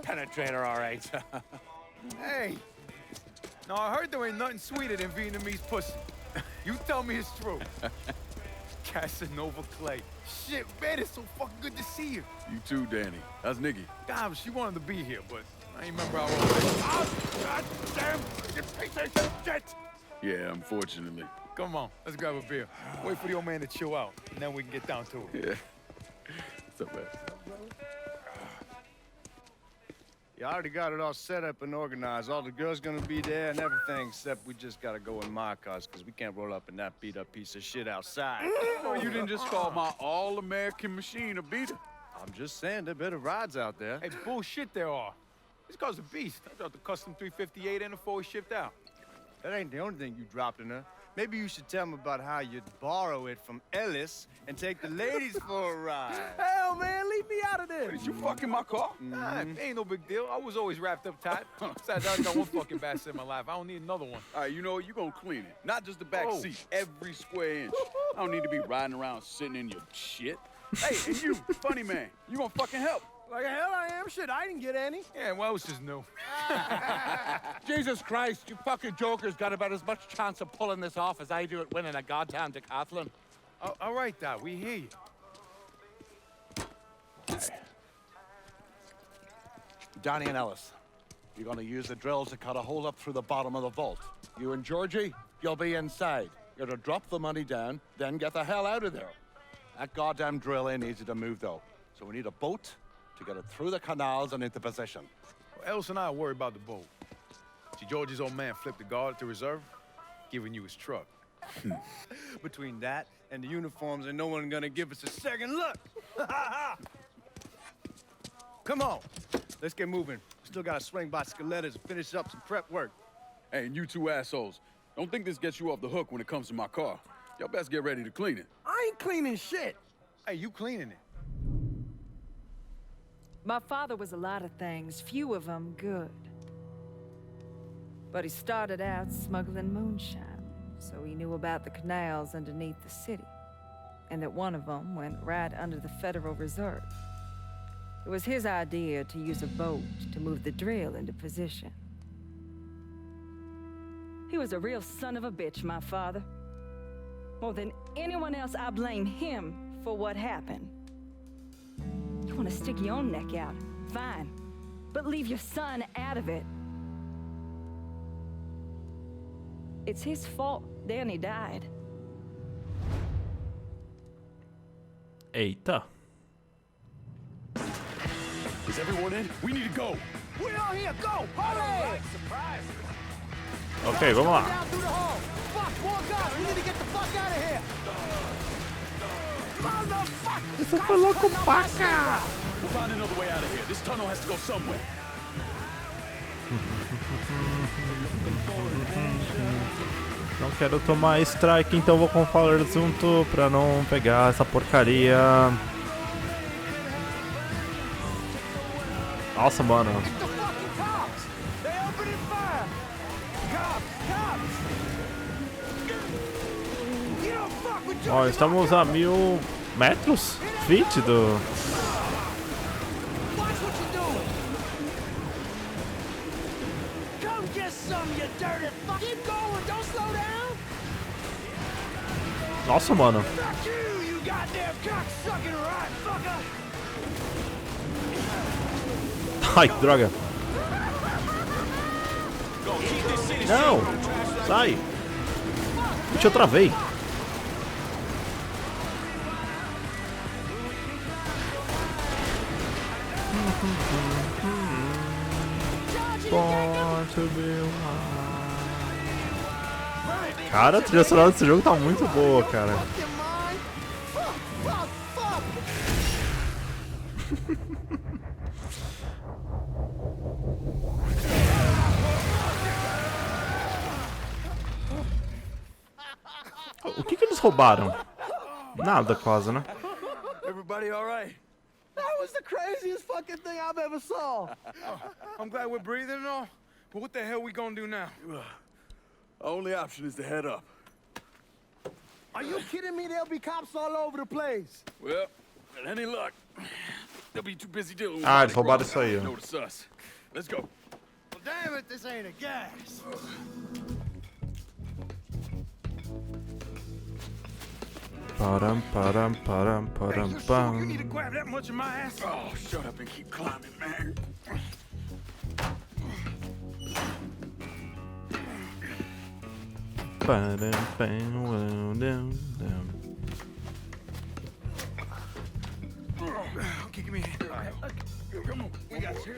Penetrator, all right. Hey, now I heard there ain't nothing sweeter than Vietnamese pussy. You tell me it's true. Casanova Clay. Shit, man, it's so fucking good to see you. You too, Danny. How's Nikki? God, she wanted to be here, but I ain't remember how old it was. Oh, God damn, you piece of shit. Yeah, unfortunately. Come on, let's grab a beer. Wait for the old man to chill out, and then we can get down to it. Yeah. What's up, man? You already got it all set up and organized. All the girls gonna be there and everything, except we just gotta go in my cars, because we can't roll up in that beat-up piece of shit outside. Oh, you didn't just call my all-American machine a beater. I'm just saying, there better rides out there. Hey, bullshit there are. This car's a beast. I dropped the custom 358 in before we shipped out. That ain't the only thing you dropped in her. Maybe you should tell me about how you'd borrow it from Ellis and take the ladies for a ride. Hell, man, leave me out of this. Did you fuck in my car? Nah, ain't no big deal. I was always wrapped up tight. Besides, I already got one fucking bastard in my life. I don't need another one. All right, you know what? You're gonna clean it. Not just the back seat, every square inch. I don't need to be riding around sitting in your shit. Hey, and you, funny man, you gonna fucking help. Like hell I am. Shit, I didn't get any. Yeah, well, it's just new. Jesus Christ, you fucking jokers got about as much chance of pulling this off as I do at winning a goddamn decathlon. All right, Dad, we hear you. Donnie and Ellis, you're gonna use the drills to cut a hole up through the bottom of the vault. You and Georgie, you'll be inside. You're to drop the money down, then get the hell out of there. That goddamn driller needs you to move, though. So we need a boat to get it through the canals and into position. Well, Ellis and I worry about the boat. See, George's old man flipped the guard at the reserve, giving you his truck. Between that and the uniforms, and no one gonna give us a second look. Come on, let's get moving. Still gotta swing by Skelettas and finish up some prep work. Hey, and you two assholes, don't think this gets you off the hook when it comes to my car. Y'all best get ready to clean it. I ain't cleaning shit. Hey, you cleaning it. My father was a lot of things, few of them good. But he started out smuggling moonshine, so he knew about the canals underneath the city, and that one of them went right under the Federal Reserve. It was his idea to use a boat to move the drill into position. He was a real son of a bitch, my father. More than anyone else, I blame him for what happened. You want to stick your own neck out? Fine. But leave your son out of it. It's his fault Danny died. Eita. Is everyone in? We need to go. We all here, go! Hurry! Ok, vamos lá. Down through the hall. Fuck, more guys. We need to get the fuck out of here. Motherfucker! Isso foi louco, paca! We'll find another way out of here. This tunnel has to go somewhere. Não quero tomar strike, então vou com o falar junto pra não pegar essa porcaria. Nossa, mano. Ó, estamos a 1000 metros? Feet do... Nossa, mano. Ai, que droga. Não! Sai! Puxa, eu travei. Cara, a trilha sonora desse jogo tá muito boa, cara. O que eles roubaram? Nada, quase, né? Everybody all right? That was the craziest fucking thing I've ever saw. I'm glad we're breathing and all, but what the hell we gonna do now? Our only option is to head up. Are you kidding me? There'll be cops all over the place. Well, with any luck, they'll be too busy dealing with eles roubaram isso aí, ó. Notice us. Let's go. Well, damn it, this ain't a gas. Param, param, param, param, pam. You need to grab that much of my ass. Oh, shut up and keep climbing, man. Okay, give me a hand. Come on, we got you.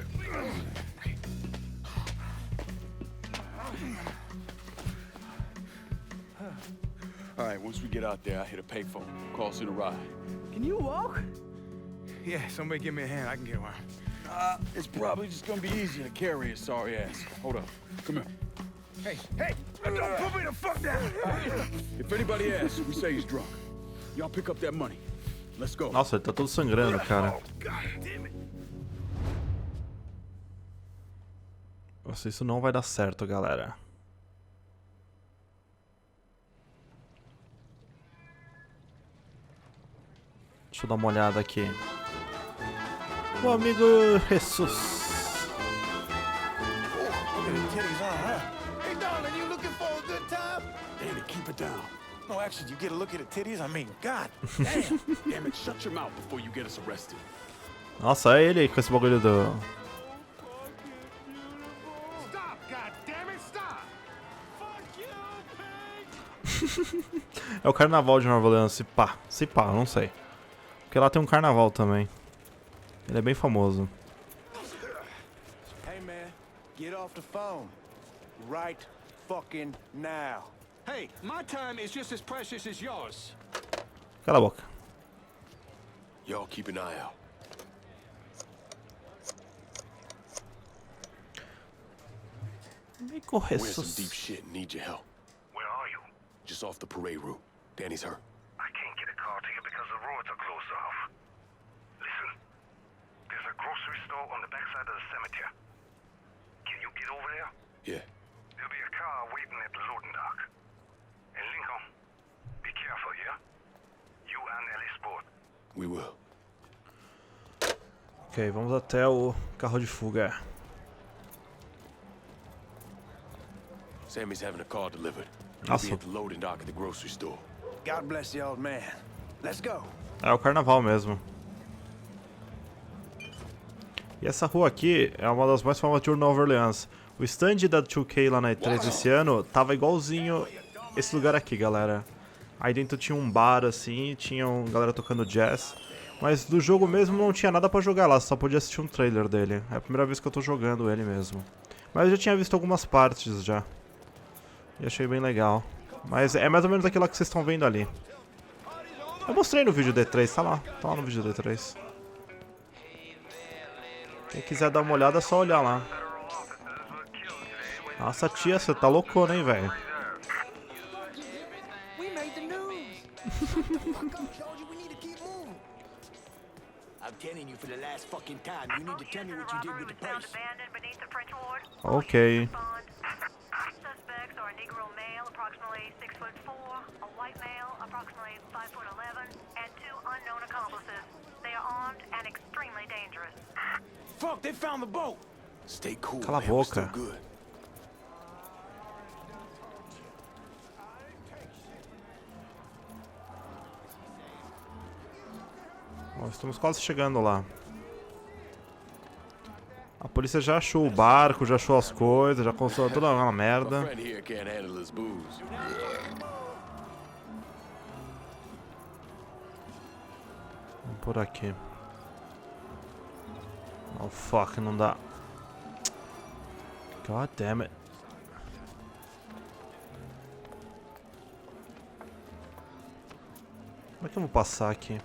All right, once we get out there, I hit a payphone. Call us in a ride. Can you walk? Yeah, somebody give me a hand. I can get around. It's probably just gonna be easier to carry his sorry ass. Hold up. Come here. Hey, hey! Don't put me the fuck down! If anybody asks, we say he's drunk. Y'all pick up that money. Let's go. Nossa, ele tá todo sangrando, cara. Nossa, isso não vai dar certo, galera. Deixa eu dar uma olhada aqui. O amigo Jesus. Hey, darling, you looking for a good time? Danny, keep it down. No, actually, you get a look at the titties. I mean, God damn. Damn it, shut your mouth before you get us arrested. Nossa, é ele com esse bagulho do... Stop, God damn it, stop! Fuck you, pig! É o carnaval de Nova Orleans, se pá, não sei. Porque lá tem um carnaval também. Ele é bem famoso. Hey man, get off the phone. Right fucking now. Hey, my time is just as precious as yours. Cala a boca. Y'all keep an eye out. We're in some deep shit and need your help. Where are you? Just off the parade route. Danny's hurt. I can't get a car to you because the roads are closed off. Listen, there's a grocery store on the backside of the cemetery. Can you get over there? Yeah. There'll be a car waiting at the loading dock. And Lincoln, be careful, yeah? You and Ellie's both. We will. Ok, vamos até o carro de fuga. Sammy's having a car delivered. He'll be at the loading dock at the grocery store. God bless the old man. Let's go. É o carnaval mesmo. E essa rua aqui é uma das mais famosas de Nova Orleans. O stand da 2K lá na E3 esse ano tava igualzinho esse lugar aqui, galera. Aí dentro tinha um bar assim, tinha uma galera tocando jazz. Mas do jogo mesmo não tinha nada pra jogar lá, só podia assistir um trailer dele. É a primeira vez que eu tô jogando ele mesmo. Mas eu já tinha visto algumas partes já. E achei bem legal. Mas é mais ou menos aquilo que vocês estão vendo ali. Eu mostrei no vídeo D3, tá lá no vídeo D3. Quem quiser dar uma olhada é só olhar lá. Nossa tia, você tá loucona, hein, velho? Ok. Approximately 6'4", a white male, approximately 5'11", and 2 unknown accomplices. They are armed and extremely dangerous. Fuck, they found the boat. Stay cool. Cala a boca. Bom, estamos quase chegando lá. A polícia já achou o barco, já achou as coisas, já consultou toda uma merda. Vamos por aqui. Oh fuck, não dá. God damn it. Como é que eu vou passar aqui?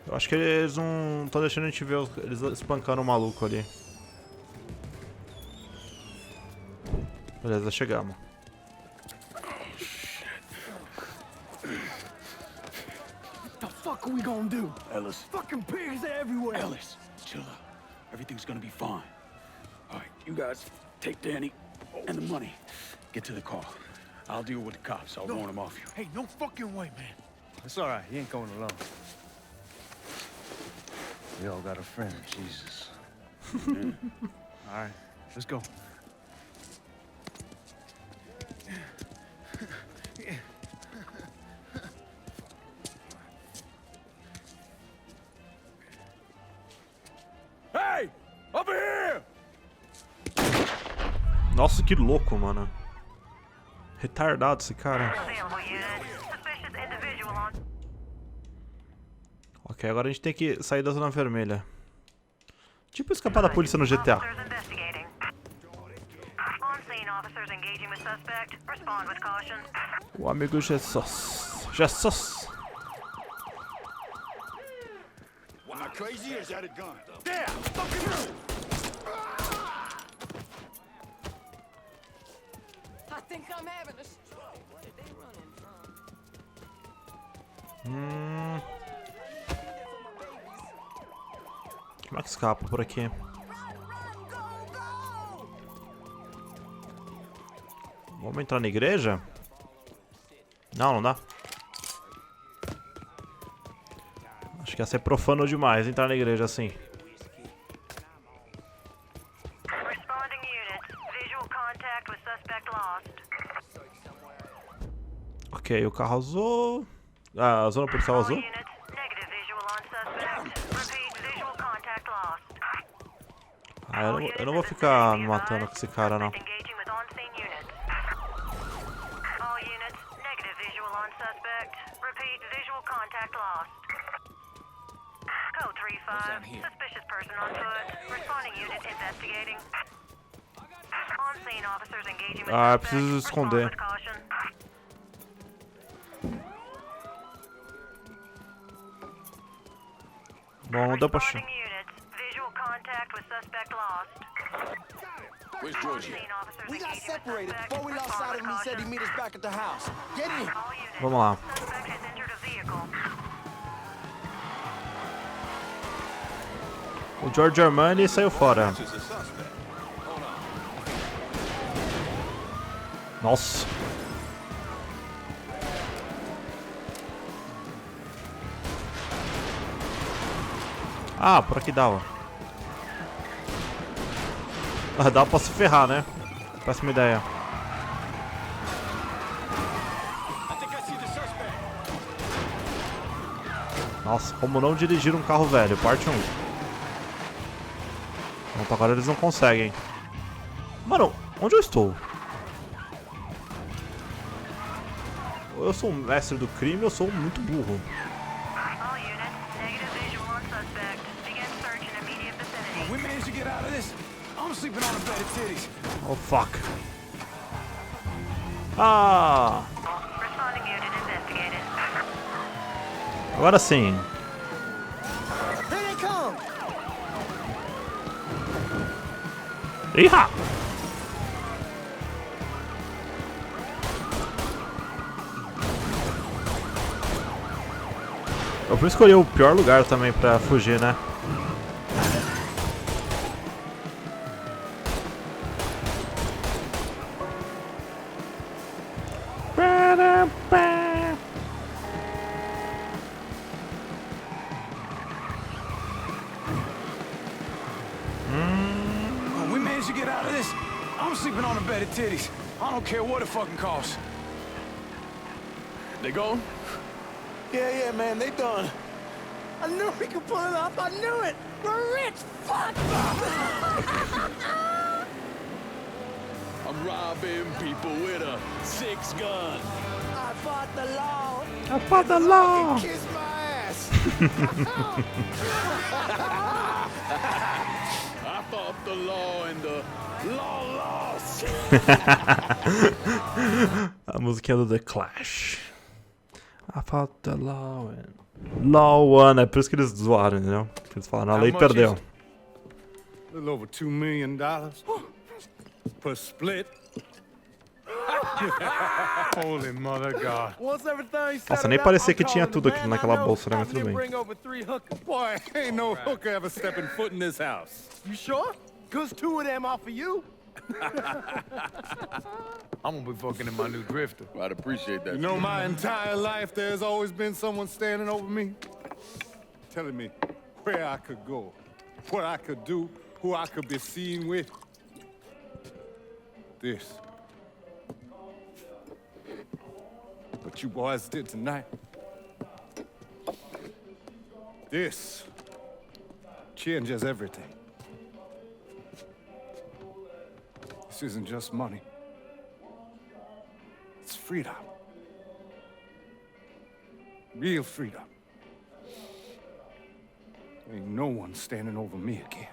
Eu acho que eles não estão deixando a gente ver eles espancando o maluco ali. Beleza, chegamos. The fuck are we gonna do? Ellis. Fucking pigs everywhere. Ellis, chill out. Everything's gonna be fine. All right, you guys take Danny and the money. Get to the car. I'll deal with the cops. I'll warn them off you. Hey, no fucking way, man. It's all right. He ain't going alone. We all got a friend, Jesus. All right, let's go. Hey! Over here! Nossa, que louco, mano. Retardado esse cara. Ok, agora a gente tem que sair da zona vermelha. Tipo escapar da polícia no GTA. O amigo Jesus. Jesus. Am I crazy or is that a gun? Damn! I think I'm having a stroke. What are they running from? Como é que escapa por aqui? Vamos entrar na igreja? Não, não dá. Acho que ia ser profano demais entrar na igreja assim. Ok, o carro azul. Ah, a zona policial azul. Ah, eu não vou ficar me matando com esse cara, não. Ah, eu preciso esconder. Bom, deu pra achar. Where's Georgie? We got separated before we lost sight of him. He said he'd meet us back at the house. Get in. Vamos lá. O George Armani saiu fora. Nossa. Ah, por aqui dava. Ah, dá pra se ferrar, né? Péssima ideia. Nossa, como não dirigir um carro velho, parte 1. Pronto, agora eles não conseguem. Mano, onde eu estou? Ou eu sou um mestre do crime ou eu sou muito burro. Oh, fuck. Ah! Agora sim. Iha! Eu vou escolher o pior lugar também pra fugir, né? We managed to get out of this. I'm sleeping on a bed of titties. I don't care what it fucking costs. They gone? Yeah, man, they done. I knew we could pull it off. I knew it. We're rich. Fuck. I'm robbing people with a 6-gun. I fought the law. I fought the law. Kiss my ass. I fought the law and the law lost. A musiquinha do The Clash. I fought the law and law won. É por isso que eles zoaram, entendeu? Eles falaram, a lei perdeu. A little over $2 million per split. Holy mother God. Nossa, nem parecia que tinha tudo aqui naquela bolsa, né? Mas tudo bem. Boy, ain't no hooker ever stepping foot in this house. You sure? Cause 2 of them off of you. I'm gonna be fucking in my new drifter. I'd appreciate that. You know, my entire life there's always been someone standing over me, telling me where I could go, what I could do, who I could be seen with. This. What you boys did tonight. This changes everything. This isn't just money. It's freedom. Real freedom. Ain't no one standing over me again.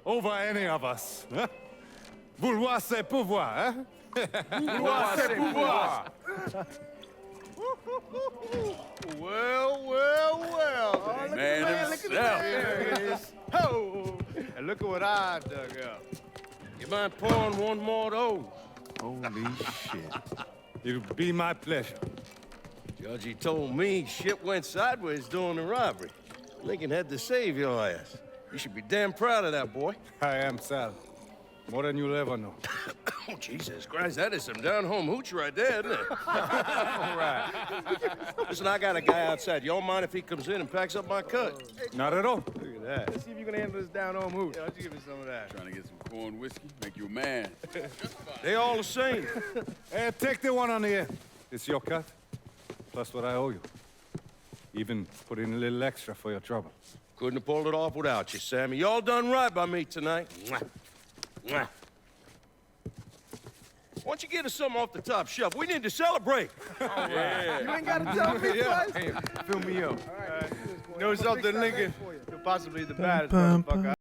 Over any of us, huh? Vouloir c'est pouvoir, hein? Vouloir c'est pouvoir. Well. Man Look at himself. there it is. Oh, and look at what I dug up. You mind pouring one more of those? Holy shit. It'll be my pleasure. Judge, he told me shit went sideways during the robbery. Lincoln had to save your ass. You should be damn proud of that, boy. I am, Sal. More than you'll ever know. Oh, Jesus Christ, that is some down-home hooch right there, isn't it? All right. Listen, I got a guy outside. You don't mind if he comes in and packs up my cut? Not at all. Look at that. Let's see if you can handle this down-home hoot. Why don't you give me some of that? Trying to get some corn whiskey, make you a man. They all the same. Hey, take the one on the end. It's your cut, plus what I owe you. Even put in a little extra for your trouble. Couldn't have pulled it off without you, Sammy. You all done right by me tonight. Mwah. Mwah. Why don't you get us something off the top shelf? We need to celebrate. Yeah. You ain't gotta tell me twice. Hey, fill me up. All right. You know something, Lincoln? You're possibly the baddest bum, motherfucker.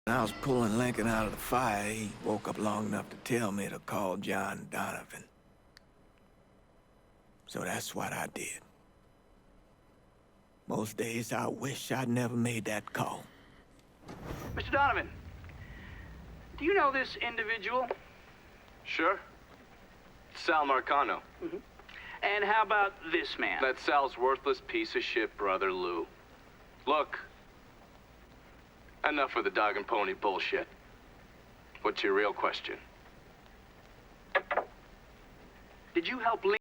When I was pulling Lincoln out of the fire, he woke up long enough to tell me to call John Donovan. So that's what I did. Most days I wish I'd never made that call. Mr. Donovan, do you know this individual? Sure. Sal Marcano. And how about this man? That Sal's worthless piece of shit brother, Lou. Look. Enough of the dog and pony bullshit. What's your real question? Did you help Lincoln?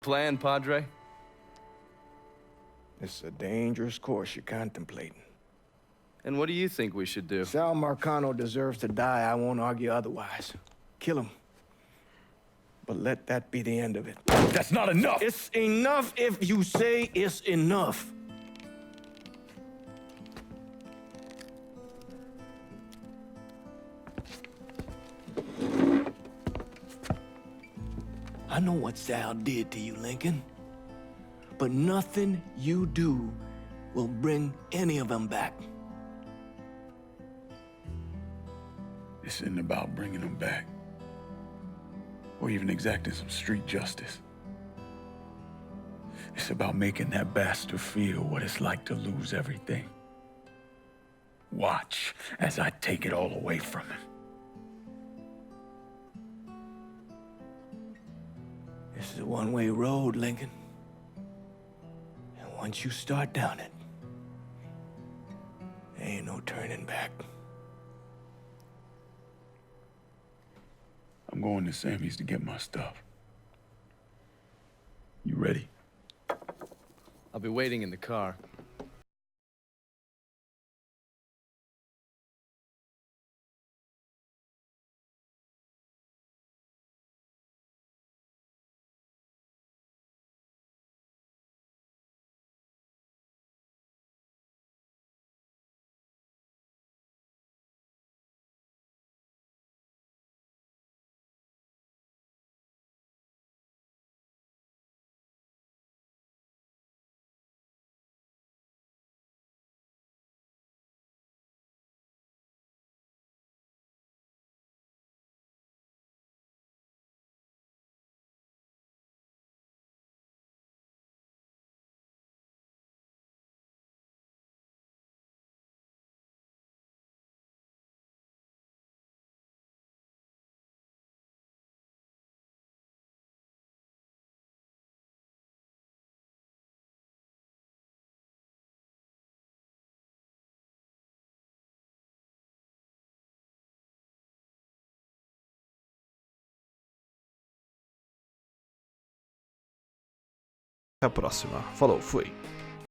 Plan, Padre? It's a dangerous course you're contemplating. And what do you think we should do? Sal Marcano deserves to die. I won't argue otherwise. Kill him. But let that be the end of it. That's not enough! It's enough if you say it's enough. I know what Sal did to you, Lincoln. But nothing you do will bring any of them back. This isn't about bringing them back. Or even exacting some street justice. It's about making that bastard feel what it's like to lose everything. Watch as I take it all away from him. This is a one-way road, Lincoln. And once you start down it, there ain't no turning back. I'm going to Sammy's to get my stuff. You ready? I'll be waiting in the car. Até a próxima. Falou, fui.